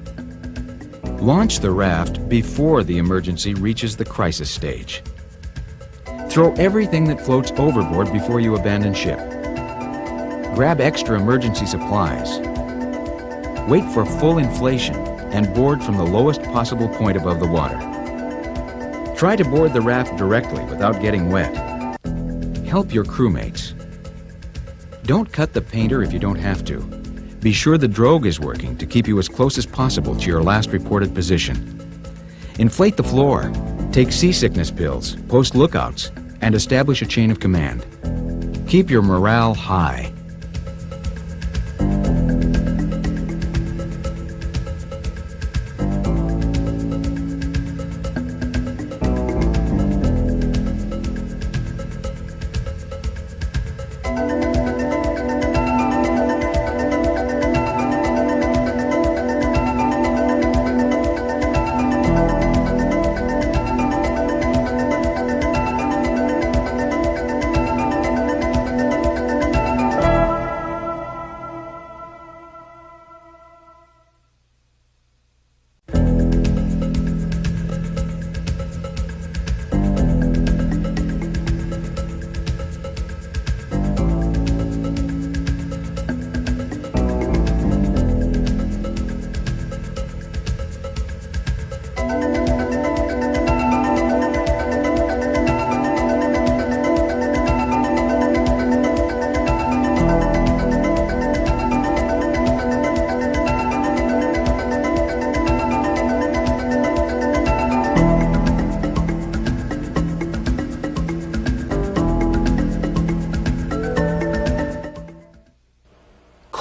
Launch the raft before the emergency reaches the crisis stage. Throw everything that floats overboard before you abandon ship. Grab extra emergency supplies. Wait for full inflation and board from the lowest possible point above the water. Try to board the raft directly without getting wet. Help your crewmates. Don't cut the painter if you don't have to. Be sure the drogue is working to keep you as close as possible to your last reported position. Inflate the floor, take seasickness pills, post lookouts, and establish a chain of command. Keep your morale high.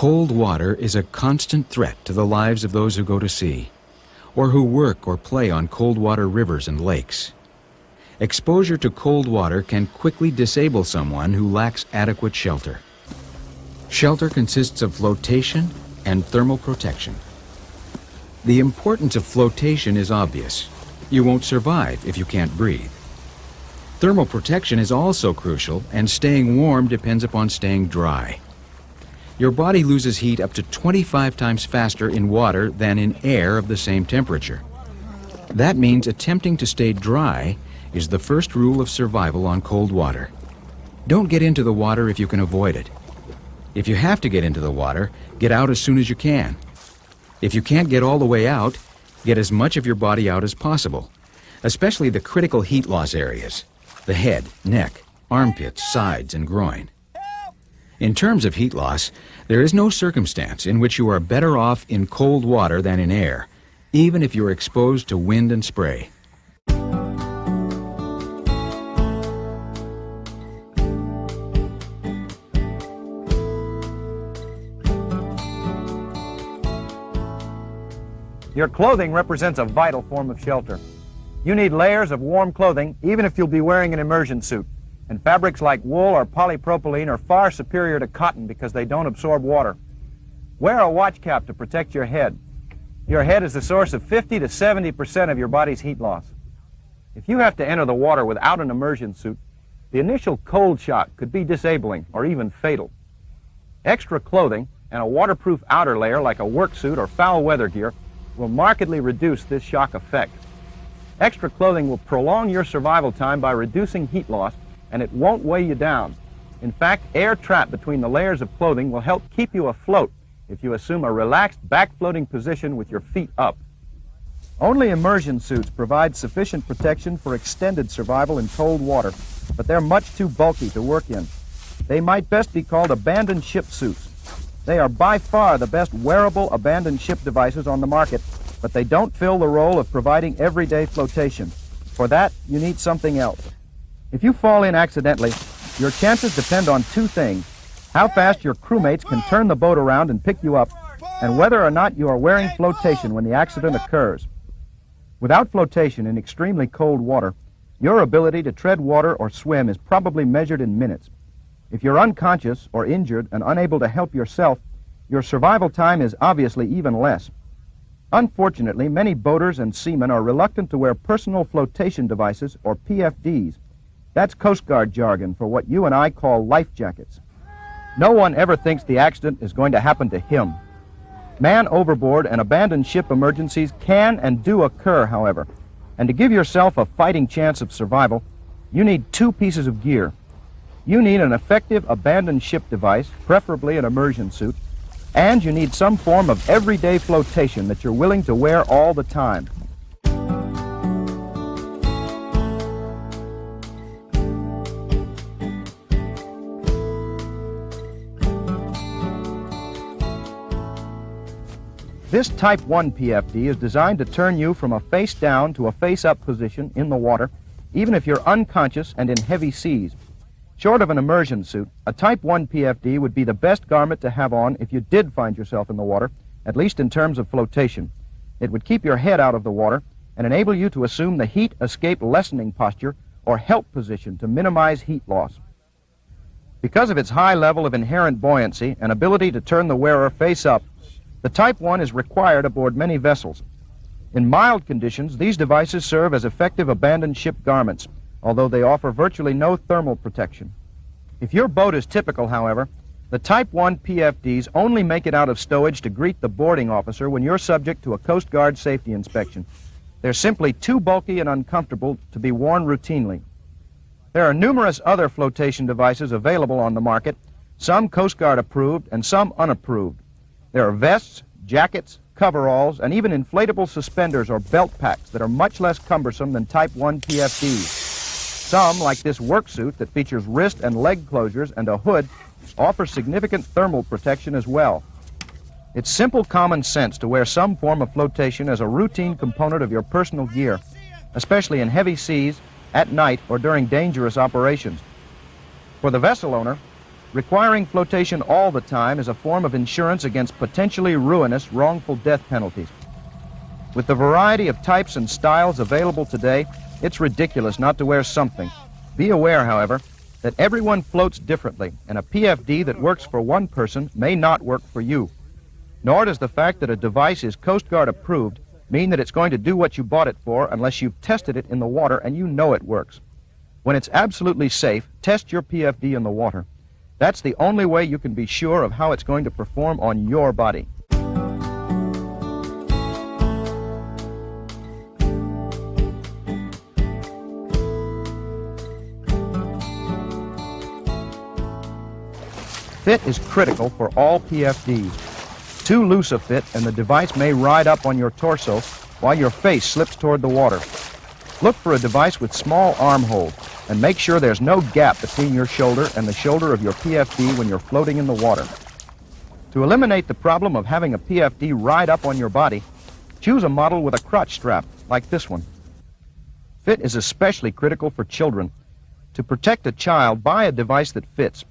Cold water is a constant threat to the lives of those who go to sea, or who work or play on cold water rivers and lakes. Exposure to cold water can quickly disable someone who lacks adequate shelter. Shelter consists of flotation and thermal protection. The importance of flotation is obvious. You won't survive if you can't breathe. Thermal protection is also crucial, and staying warm depends upon staying dry. Your body loses heat up to 25 times faster in water than in air of the same temperature. That means attempting to stay dry is the first rule of survival on cold water. Don't get into the water if you can avoid it. If you have to get into the water, get out as soon as you can. If you can't get all the way out, Get as much of your body out as possible, especially the critical heat loss areas: the head, neck, armpits, sides, and groin. In terms of heat loss, there is no circumstance in which you are better off in cold water than in air, even if you're exposed to wind and spray. Your clothing represents a vital form of shelter. You need layers of warm clothing even if you'll be wearing an immersion suit. And fabrics like wool or polypropylene are far superior to cotton because they don't absorb water. Wear a watch cap to protect your head. Your head is the source of 50 to 70% of your body's heat loss. If you have to enter the water without an immersion suit, the initial cold shock could be disabling or even fatal. Extra clothing and a waterproof outer layer like a work suit or foul weather gear will markedly reduce this shock effect. Extra clothing will prolong your survival time by reducing heat loss, and it won't weigh you down. In fact, air trapped between the layers of clothing will help keep you afloat if you assume a relaxed back-floating position with your feet up. Only immersion suits provide sufficient protection for extended survival in cold water, but they're much too bulky to work in. They might best be called abandoned ship suits. They are by far the best wearable abandoned ship devices on the market, but they don't fill the role of providing everyday flotation. For that, you need something else. If you fall in accidentally, your chances depend on two things: how fast your crewmates can turn the boat around and pick you up, and whether or not you are wearing flotation when the accident occurs. Without flotation in extremely cold water, your ability to tread water or swim is probably measured in minutes. If you're unconscious or injured and unable to help yourself, your survival time is obviously even less. Unfortunately, many boaters and seamen are reluctant to wear personal flotation devices, or PFDs. That's Coast Guard jargon for what you and I call life jackets. No one ever thinks the accident is going to happen to him. Man overboard and abandoned ship emergencies can and do occur, however. And to give yourself a fighting chance of survival, you need two pieces of gear. You need an effective abandoned ship device, preferably an immersion suit, and you need some form of everyday flotation that you're willing to wear all the time. This Type 1 PFD is designed to turn you from a face-down to a face-up position in the water, even if you're unconscious and in heavy seas. Short of an immersion suit, a Type 1 PFD would be the best garment to have on if you did find yourself in the water, at least in terms of flotation. It would keep your head out of the water and enable you to assume the heat escape lessening posture or help position to minimize heat loss. Because of its high level of inherent buoyancy and ability to turn the wearer face up, the Type 1 is required aboard many vessels. In mild conditions, these devices serve as effective abandoned ship garments, although they offer virtually no thermal protection. If your boat is typical, however, the Type 1 PFDs only make it out of stowage to greet the boarding officer when you're subject to a Coast Guard safety inspection. They're simply too bulky and uncomfortable to be worn routinely. There are numerous other flotation devices available on the market, some Coast Guard approved and some unapproved. There are vests, jackets, coveralls, and even inflatable suspenders or belt packs that are much less cumbersome than Type 1 PFDs. Some, like this work suit that features wrist and leg closures and a hood, offer significant thermal protection as well. It's simple common sense to wear some form of flotation as a routine component of your personal gear, especially in heavy seas, at night, or during dangerous operations. For the vessel owner, requiring flotation all the time is a form of insurance against potentially ruinous wrongful death penalties. With the variety of types and styles available today, it's ridiculous not to wear something. Be aware, however, that everyone floats differently, and a PFD that works for one person may not work for you. Nor does the fact that a device is Coast Guard approved mean that it's going to do what you bought it for unless you've tested it in the water and you know it works. When it's absolutely safe, test your PFD in the water. That's the only way you can be sure of how it's going to perform on your body. Fit is critical for all PFDs. Too loose a fit and the device may ride up on your torso, while your face slips toward the water. Look for a device with small armhole and make sure there's no gap between your shoulder and the shoulder of your PFD when you're floating in the water. To eliminate the problem of having a PFD ride up on your body, choose a model with a crotch strap like this one. Fit is especially critical for children. To protect a child, buy a device that fits.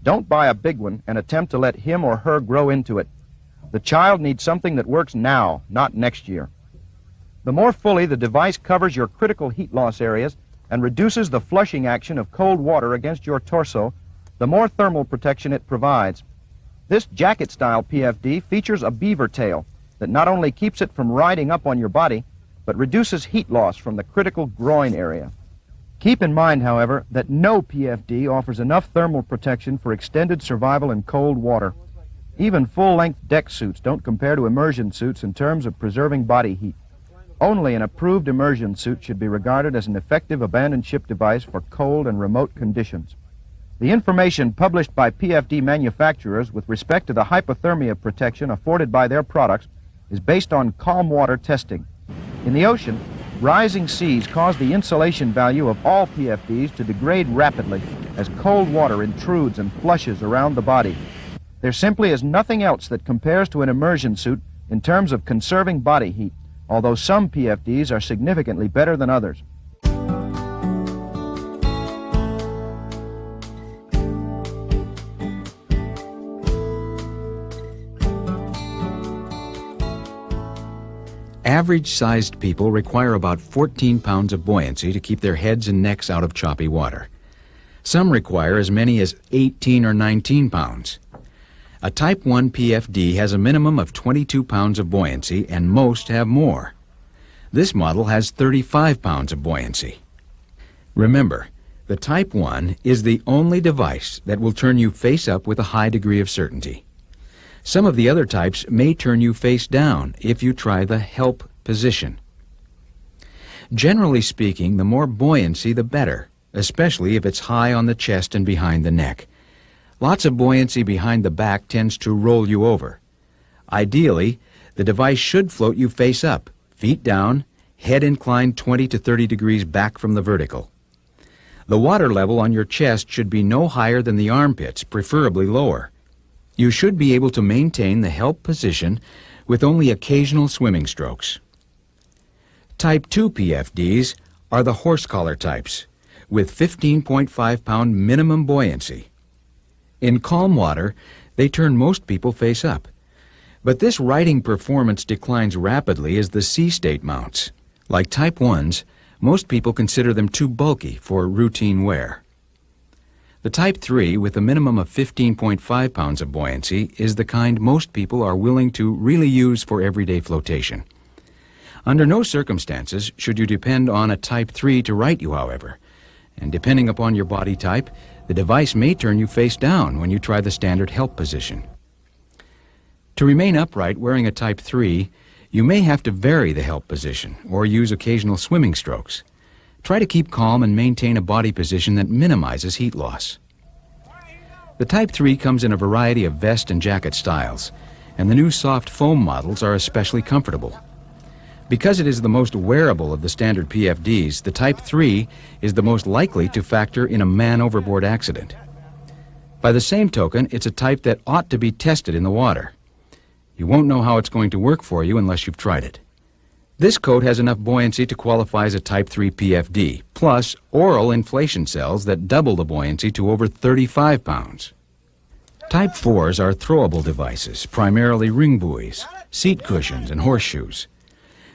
Don't buy a big one and attempt to let him or her grow into it. The child needs something that works now, not next year. The more fully the device covers your critical heat loss areas and reduces the flushing action of cold water against your torso, the more thermal protection it provides. This jacket-style PFD features a beaver tail that not only keeps it from riding up on your body, but reduces heat loss from the critical groin area. Keep in mind, however, that no PFD offers enough thermal protection for extended survival in cold water. Even full-length deck suits don't compare to immersion suits in terms of preserving body heat. Only an approved immersion suit should be regarded as an effective abandoned ship device for cold and remote conditions. The information published by PFD manufacturers with respect to the hypothermia protection afforded by their products is based on calm water testing. In the ocean, rising seas cause the insulation value of all PFDs to degrade rapidly as cold water intrudes and flushes around the body. There simply is nothing else that compares to an immersion suit in terms of conserving body heat, although some PFDs are significantly better than others. Average-sized people require about 14 pounds of buoyancy to keep their heads and necks out of choppy water. Some require as many as 18 or 19 pounds. A Type 1 PFD has a minimum of 22 pounds of buoyancy, and most have more. This model has 35 pounds of buoyancy. Remember, the Type 1 is the only device that will turn you face up with a high degree of certainty. Some of the other types may turn you face down if you try the help position. Generally speaking, the more buoyancy the better, especially if it's high on the chest and behind the neck. Lots of buoyancy behind the back tends to roll you over. Ideally, the device should float you face up, feet down, head inclined 20 to 30 degrees back from the vertical. The water level on your chest should be no higher than the armpits, preferably lower. You should be able to maintain the help position with only occasional swimming strokes. Type 2 PFDs are the horse collar types, with 15.5 pound minimum buoyancy. In calm water, they turn most people face up. But this riding performance declines rapidly as the sea state mounts. Like Type 1s, most people consider them too bulky for routine wear. The Type 3, with a minimum of 15.5 pounds of buoyancy, is the kind most people are willing to really use for everyday flotation. Under no circumstances should you depend on a Type 3 to right you, however. And depending upon your body type, the device may turn you face down when you try the standard help position. To remain upright wearing a Type 3, you may have to vary the help position or use occasional swimming strokes. Try to keep calm and maintain a body position that minimizes heat loss. The Type 3 comes in a variety of vest and jacket styles, and the new soft foam models are especially comfortable. Because it is the most wearable of the standard PFDs, the Type 3 is the most likely to factor in a man-overboard accident. By the same token, it's a type that ought to be tested in the water. You won't know how it's going to work for you unless you've tried it. This coat has enough buoyancy to qualify as a Type 3 PFD, plus oral inflation cells that double the buoyancy to over 35 pounds. Type 4s are throwable devices, primarily ring buoys, seat cushions, and horseshoes.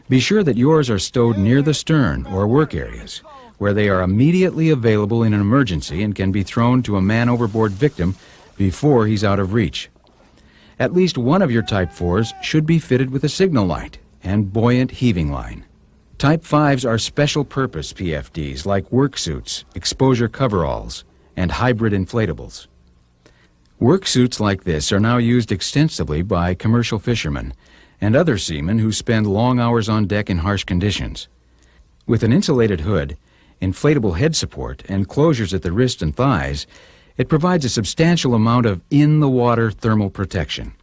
Be sure that yours are stowed near the stern or work areas, where they are immediately available in an emergency and can be thrown to a man-overboard victim before he's out of reach. At least one of your Type 4s should be fitted with a signal light and buoyant heaving line. Type 5s are special-purpose PFDs like work suits, exposure coveralls, and hybrid inflatables. Work suits like this are now used extensively by commercial fishermen and other seamen who spend long hours on deck in harsh conditions. With an insulated hood, inflatable head support, and closures at the wrist and thighs, it provides a substantial amount of in-the-water thermal protection.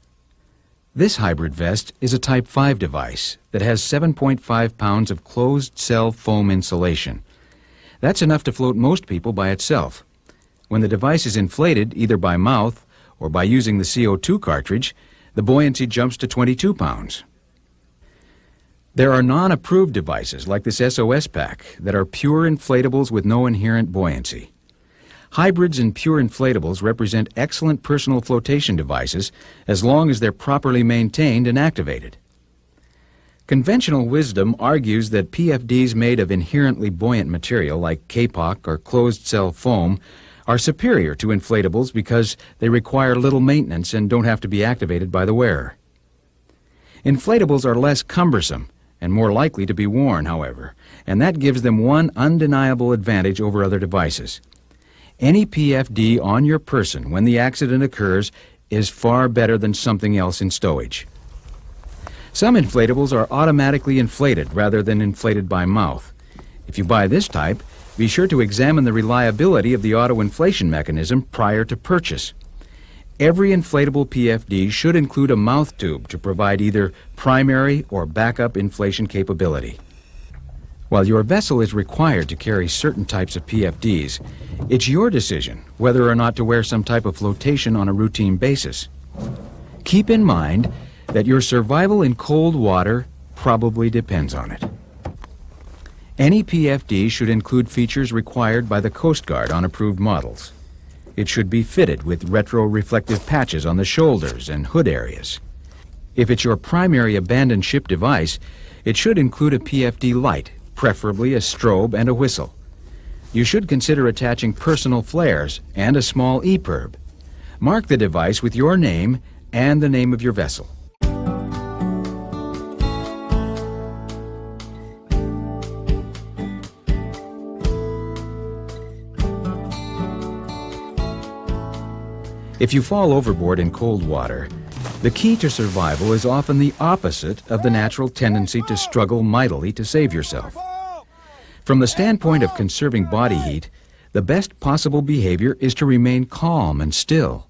This hybrid vest is a Type 5 device that has 7.5 pounds of closed-cell foam insulation. That's enough to float most people by itself. When the device is inflated, either by mouth or by using the CO2 cartridge, the buoyancy jumps to 22 pounds. There are non-approved devices like this SOS pack that are pure inflatables with no inherent buoyancy. Hybrids and pure inflatables represent excellent personal flotation devices as long as they're properly maintained and activated. Conventional wisdom argues that PFDs made of inherently buoyant material like kapok or closed-cell foam are superior to inflatables because they require little maintenance and don't have to be activated by the wearer. Inflatables are less cumbersome and more likely to be worn, however, and that gives them one undeniable advantage over other devices. Any PFD on your person when the accident occurs is far better than something else in stowage. Some inflatables are automatically inflated rather than inflated by mouth. If you buy this type, be sure to examine the reliability of the auto-inflation mechanism prior to purchase. Every inflatable PFD should include a mouth tube to provide either primary or backup inflation capability. While your vessel is required to carry certain types of PFDs, it's your decision whether or not to wear some type of flotation on a routine basis. Keep in mind that your survival in cold water probably depends on it. Any PFD should include features required by the Coast Guard on approved models. It should be fitted with retro-reflective patches on the shoulders and hood areas. If it's your primary abandoned ship device, it should include a PFD light, preferably a strobe and a whistle. You should consider attaching personal flares and a small EPIRB. Mark the device with your name and the name of your vessel. If you fall overboard in cold water, the key to survival is often the opposite of the natural tendency to struggle mightily to save yourself. From the standpoint of conserving body heat, the best possible behavior is to remain calm and still.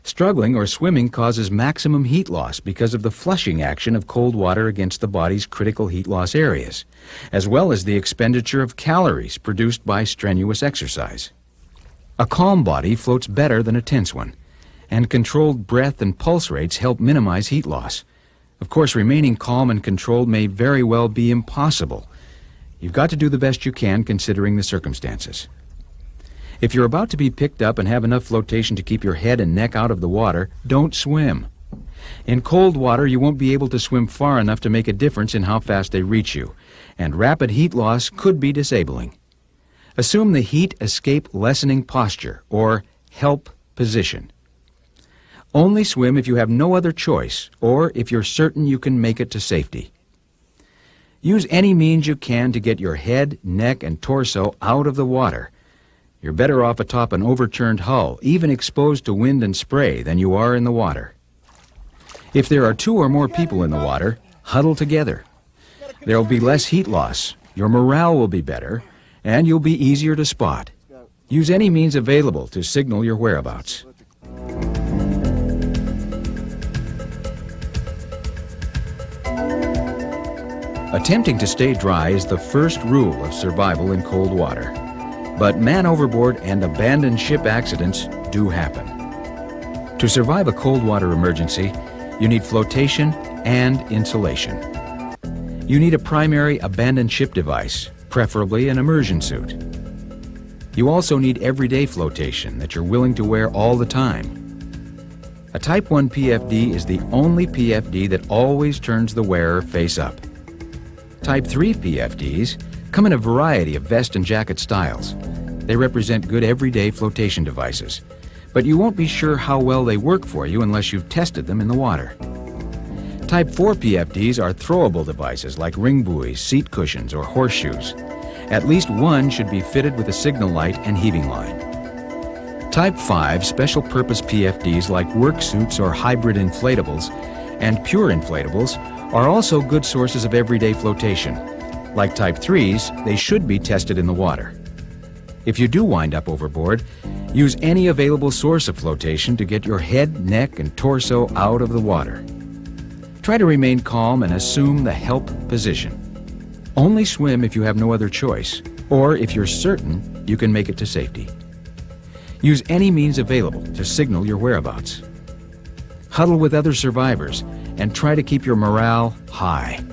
Struggling or swimming causes maximum heat loss because of the flushing action of cold water against the body's critical heat loss areas, as well as the expenditure of calories produced by strenuous exercise. A calm body floats better than a tense one, and controlled breath and pulse rates help minimize heat loss. Of course, remaining calm and controlled may very well be impossible. You've got to do the best you can considering the circumstances. If you're about to be picked up and have enough flotation to keep your head and neck out of the water, don't swim. In cold water, you won't be able to swim far enough to make a difference in how fast they reach you, and rapid heat loss could be disabling. Assume the heat escape lessening posture, or HELP position. Only swim if you have no other choice, or if you're certain you can make it to safety. Use any means you can to get your head, neck, and torso out of the water. You're better off atop an overturned hull, even exposed to wind and spray, than you are in the water. If there are 2 or more people in the water, huddle together. There will be less heat loss, your morale will be better, and you'll be easier to spot. Use any means available to signal your whereabouts. Attempting to stay dry is the first rule of survival in cold water. But man overboard and abandoned ship accidents do happen. To survive a cold water emergency, you need flotation and insulation. You need a primary abandoned ship device, preferably an immersion suit. You also need everyday flotation that you're willing to wear all the time. A Type 1 PFD is the only PFD that always turns the wearer face up. Type 3 PFDs come in a variety of vest and jacket styles. They represent good everyday flotation devices, but you won't be sure how well they work for you unless you've tested them in the water. Type 4 PFDs are throwable devices like ring buoys, seat cushions, or horseshoes. At least one should be fitted with a signal light and heaving line. Type 5 special purpose PFDs like work suits or hybrid inflatables and pure inflatables are also good sources of everyday flotation. Like Type 3s, they should be tested in the water. If you do wind up overboard, use any available source of flotation to get your head, neck, and torso out of the water. Try to remain calm and assume the help position. Only swim if you have no other choice, or if you're certain you can make it to safety. Use any means available to signal your whereabouts. Huddle with other survivors and try to keep your morale high.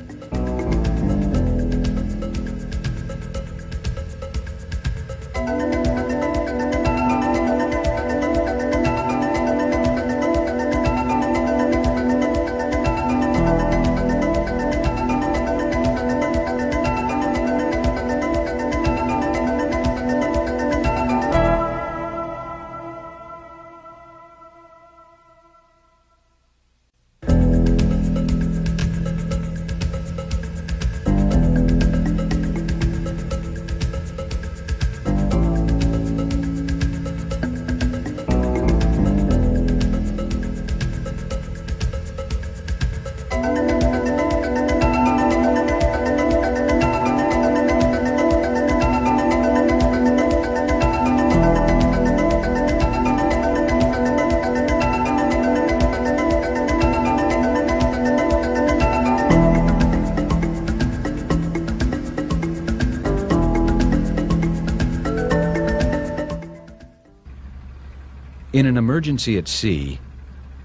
In an emergency at sea,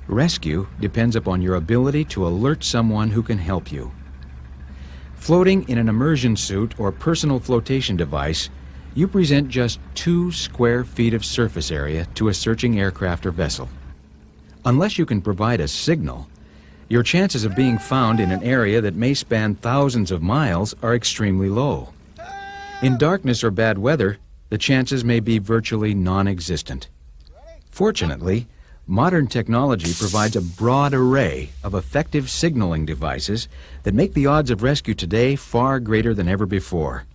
rescue depends upon your ability to alert someone who can help you. Floating in an immersion suit or personal flotation device, you present just 2 square feet of surface area to a searching aircraft or vessel. Unless you can provide a signal, your chances of being found in an area that may span thousands of miles are extremely low. In darkness or bad weather, the chances may be virtually non-existent. Fortunately, modern technology provides a broad array of effective signaling devices that make the odds of rescue today far greater than ever before.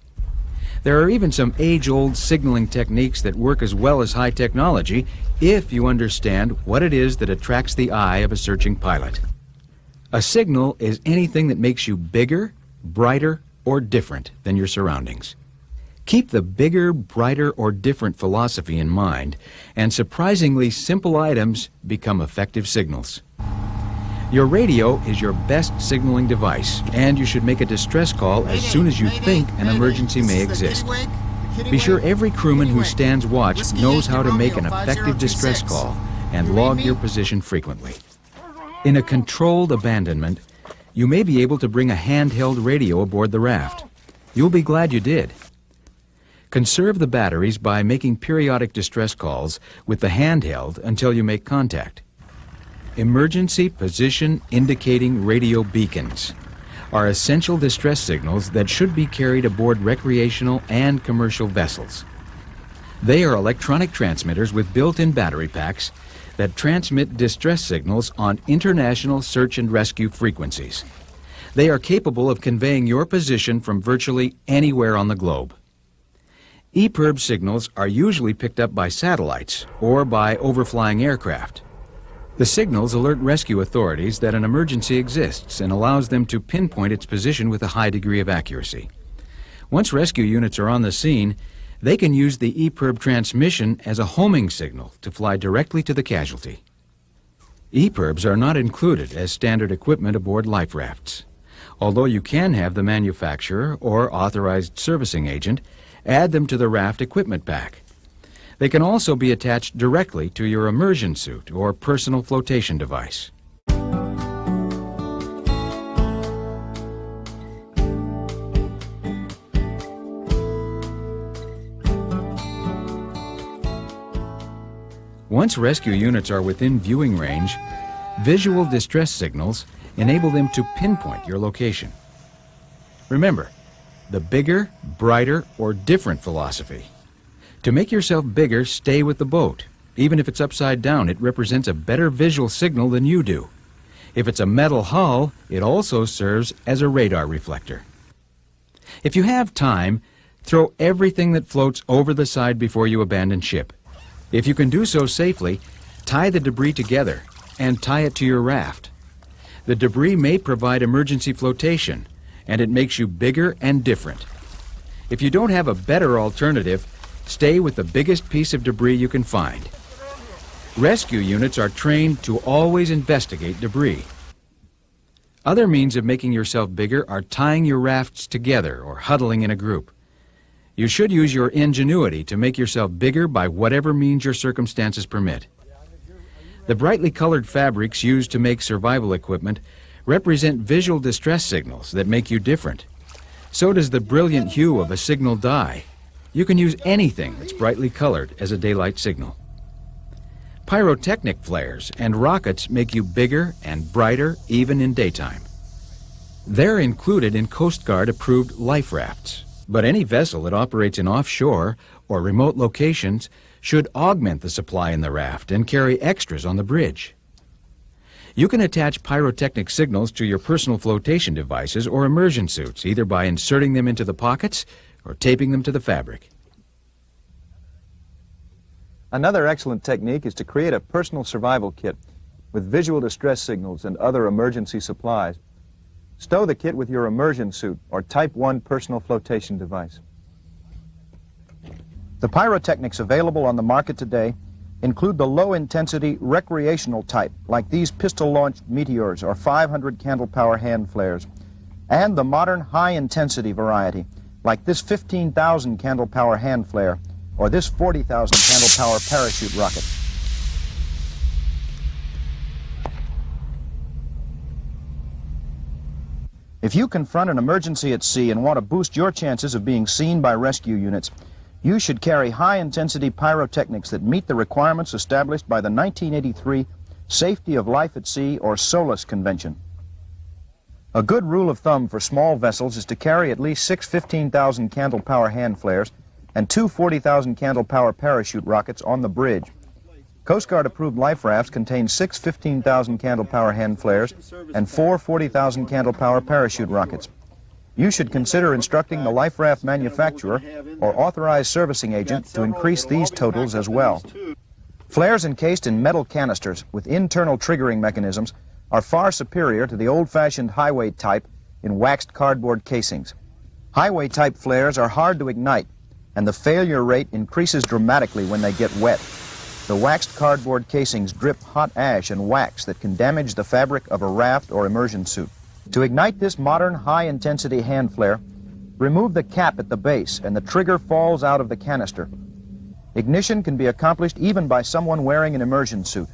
There are even some age-old signaling techniques that work as well as high technology if you understand what it is that attracts the eye of a searching pilot. A signal is anything that makes you bigger, brighter, or different than your surroundings. Keep the bigger, brighter, or different philosophy in mind, and surprisingly simple items become effective signals. Your radio is your best signaling device, and you should make a distress call as soon as you think an emergency may exist. Be sure every crewman who stands watch knows how to make an effective distress call and log your position frequently. In a controlled abandonment, you may be able to bring a handheld radio aboard the raft. You'll be glad you did. Conserve the batteries by making periodic distress calls with the handheld until you make contact. Emergency position indicating radio beacons are essential distress signals that should be carried aboard recreational and commercial vessels. They are electronic transmitters with built-in battery packs that transmit distress signals on international search and rescue frequencies. They are capable of conveying your position from virtually anywhere on the globe. EPIRBS signals are usually picked up by satellites or by overflying aircraft. The signals alert rescue authorities that an emergency exists and allows them to pinpoint its position with a high degree of accuracy. Once rescue units are on the scene, they can use the EPIRB transmission as a homing signal to fly directly to the casualty. EPIRBs are not included as standard equipment aboard life rafts, although you can have the manufacturer or authorized servicing agent add them to the raft equipment pack. They can also be attached directly to your immersion suit or personal flotation device. Once rescue units are within viewing range, visual distress signals enable them to pinpoint your location. Remember, the bigger, brighter, or different philosophy. To make yourself bigger, stay with the boat. Even if it's upside down, it represents a better visual signal than you do. If it's a metal hull, it also serves as a radar reflector. If you have time, throw everything that floats over the side before you abandon ship. If you can do so safely, tie the debris together and tie it to your raft. The debris may provide emergency flotation, and it makes you bigger and different. If you don't have a better alternative, stay with the biggest piece of debris you can find. Rescue units are trained to always investigate debris. Other means of making yourself bigger are tying your rafts together or huddling in a group. You should use your ingenuity to make yourself bigger by whatever means your circumstances permit. The brightly colored fabrics used to make survival equipment represent visual distress signals that make you different. So does the brilliant hue of a signal dye. You can use anything that's brightly colored as a daylight signal. Pyrotechnic flares and rockets make you bigger and brighter even in daytime. They're included in Coast Guard approved life rafts, but any vessel that operates in offshore or remote locations should augment the supply in the raft and carry extras on the bridge. You can attach pyrotechnic signals to your personal flotation devices or immersion suits, either by inserting them into the pockets or taping them to the fabric. Another excellent technique is to create a personal survival kit with visual distress signals and other emergency supplies. Stow the kit with your immersion suit or Type 1 personal flotation device. The pyrotechnics available on the market today include the low-intensity recreational type, like these pistol-launched meteors or 500 candle power hand flares, and the modern high-intensity variety, like this 15,000 candle power hand flare or this 40,000 candle power parachute rocket. If you confront an emergency at sea and want to boost your chances of being seen by rescue units, you should carry high-intensity pyrotechnics that meet the requirements established by the 1983 Safety of Life at Sea or SOLAS Convention. A good rule of thumb for small vessels is to carry at least 6 15,000 candle power hand flares and 2 40,000 candle power parachute rockets on the bridge. Coast Guard approved life rafts contain 6 15,000 candle power hand flares and 4 40,000 candle power parachute rockets. You should consider instructing the life raft manufacturer or authorized servicing agent to increase these totals as well. Flares encased in metal canisters with internal triggering mechanisms are far superior to the old-fashioned highway type in waxed cardboard casings. Highway type flares are hard to ignite, and the failure rate increases dramatically when they get wet. The waxed cardboard casings drip hot ash and wax that can damage the fabric of a raft or immersion suit. To ignite this modern high-intensity hand flare, remove the cap at the base and the trigger falls out of the canister. Ignition can be accomplished even by someone wearing an immersion suit.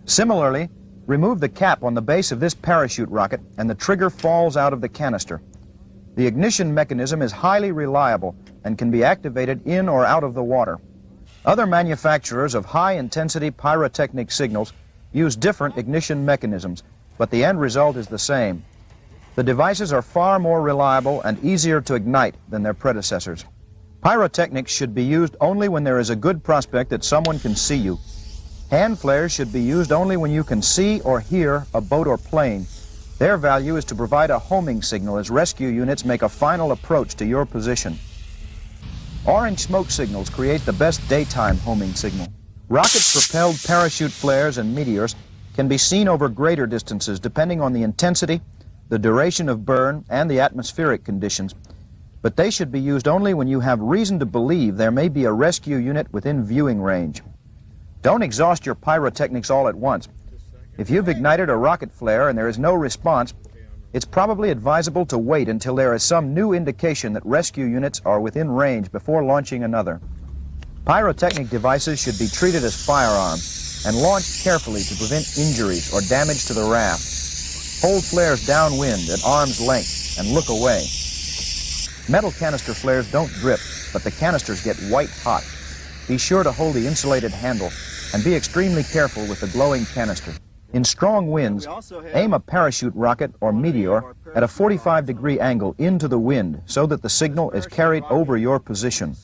Similarly, remove the cap on the base of this parachute rocket and the trigger falls out of the canister. The ignition mechanism is highly reliable and can be activated in or out of the water. Other manufacturers of high-intensity pyrotechnic signals use different ignition mechanisms, but the end result is the same. The devices are far more reliable and easier to ignite than their predecessors. Pyrotechnics should be used only when there is a good prospect that someone can see you. Hand flares should be used only when you can see or hear a boat or plane. Their value is to provide a homing signal as rescue units make a final approach to your position. Orange smoke signals create the best daytime homing signal. Rocket-propelled parachute flares and meteors can be seen over greater distances depending on the intensity, the duration of burn, and the atmospheric conditions. But they should be used only when you have reason to believe there may be a rescue unit within viewing range. Don't exhaust your pyrotechnics all at once. If you've ignited a rocket flare and there is no response, it's probably advisable to wait until there is some new indication that rescue units are within range before launching another. Pyrotechnic devices should be treated as firearms and launched carefully to prevent injuries or damage to the raft. Hold flares downwind at arm's length and look away. Metal canister flares don't drip, but the canisters get white hot. Be sure to hold the insulated handle and be extremely careful with the glowing canister. In strong winds, aim a parachute rocket or meteor at a 45-degree angle into the wind so that the signal is carried over your position.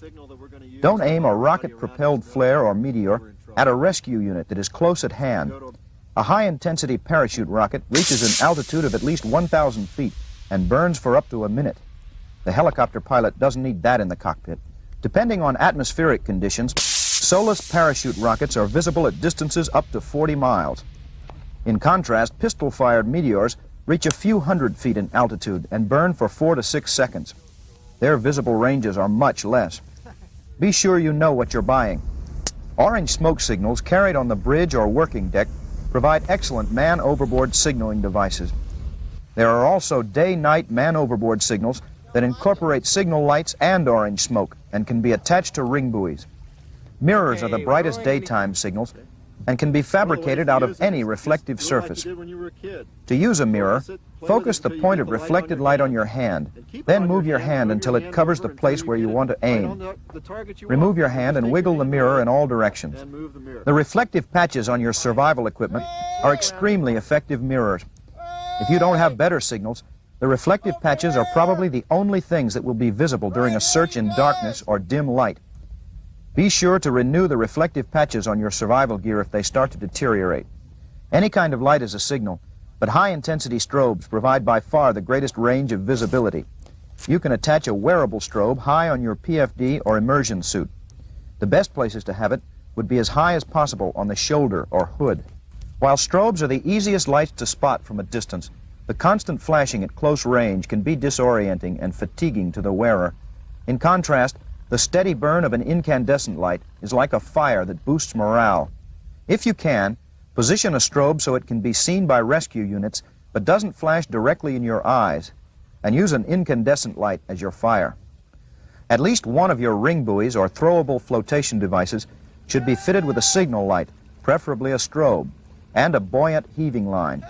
Don't aim a rocket-propelled flare or meteor at a rescue unit that is close at hand. A high-intensity parachute rocket reaches an altitude of at least 1,000 feet and burns for up to a minute. The helicopter pilot doesn't need that in the cockpit. Depending on atmospheric conditions, SOLAS parachute rockets are visible at distances up to 40 miles. In contrast, pistol-fired meteors reach a few hundred feet in altitude and burn for 4 to 6 seconds. Their visible ranges are much less. Be sure you know what you're buying. Orange smoke signals carried on the bridge or working deck provide excellent man-overboard signaling devices. There are also day-night man-overboard signals that incorporate signal lights and orange smoke and can be attached to ring buoys. Mirrors are the brightest daytime signals and can be fabricated out of any reflective surface. To use a mirror, focus the point of reflected light on your hand, then move your hand until it covers the place where you want to aim. Remove your hand and wiggle the mirror in all directions. The reflective patches on your survival equipment are extremely effective mirrors. If you don't have better signals, the reflective patches are probably the only things that will be visible during a search in darkness or dim light. Be sure to renew the reflective patches on your survival gear if they start to deteriorate. Any kind of light is a signal, but high-intensity strobes provide by far the greatest range of visibility. You can attach a wearable strobe high on your PFD or immersion suit. The best places to have it would be as high as possible on the shoulder or hood. While strobes are the easiest lights to spot from a distance, the constant flashing at close range can be disorienting and fatiguing to the wearer. In contrast, the steady burn of an incandescent light is like a fire that boosts morale. If you can, position a strobe so it can be seen by rescue units but doesn't flash directly in your eyes, and use an incandescent light as your fire. At least one of your ring buoys or throwable flotation devices should be fitted with a signal light, preferably a strobe, and a buoyant heaving line.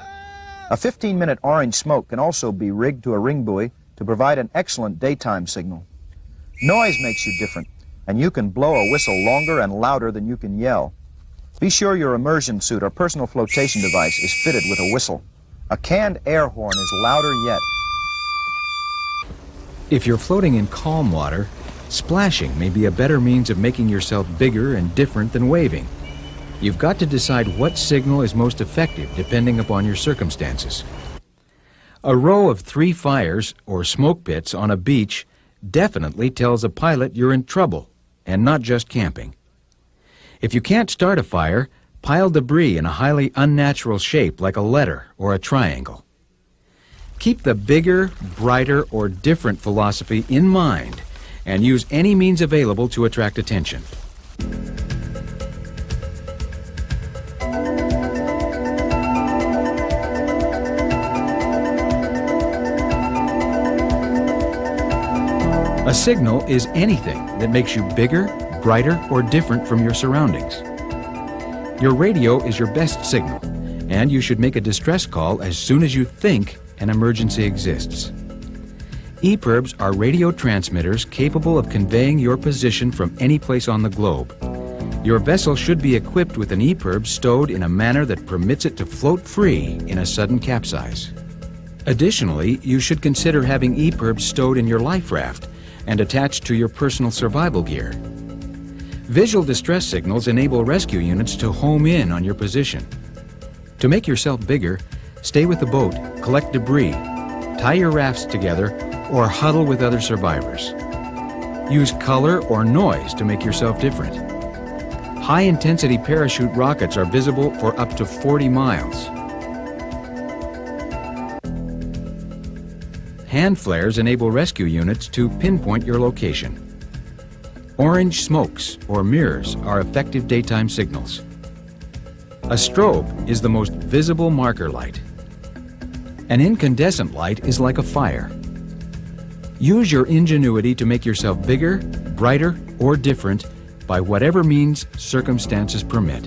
A 15-minute orange smoke can also be rigged to a ring buoy to provide an excellent daytime signal. Noise makes you different, and you can blow a whistle longer and louder than you can yell. Be sure your immersion suit or personal flotation device is fitted with a whistle. A canned air horn is louder yet. If you're floating in calm water, splashing may be a better means of making yourself bigger and different than waving. You've got to decide what signal is most effective depending upon your circumstances. A row of 3 fires or smoke pits on a beach definitely tells a pilot you're in trouble and not just camping. If you can't start a fire, pile debris in a highly unnatural shape like a letter or a triangle. Keep the bigger, brighter, or different philosophy in mind and use any means available to attract attention. A signal is anything that makes you bigger, brighter, or different from your surroundings. Your radio is your best signal, and you should make a distress call as soon as you think an emergency exists. EPIRBS are radio transmitters capable of conveying your position from any place on the globe. Your vessel should be equipped with an EPIRB stowed in a manner that permits it to float free in a sudden capsize. Additionally, you should consider having EPIRBs stowed in your life raft and attached to your personal survival gear. Visual distress signals enable rescue units to home in on your position. To make yourself bigger, stay with the boat, collect debris, tie your rafts together, or huddle with other survivors. Use color or noise to make yourself different. High-intensity parachute rockets are visible for up to 40 miles. Hand flares enable rescue units to pinpoint your location. Orange smokes or mirrors are effective daytime signals. A strobe is the most visible marker light. An incandescent light is like a fire. Use your ingenuity to make yourself bigger, brighter, or different by whatever means circumstances permit.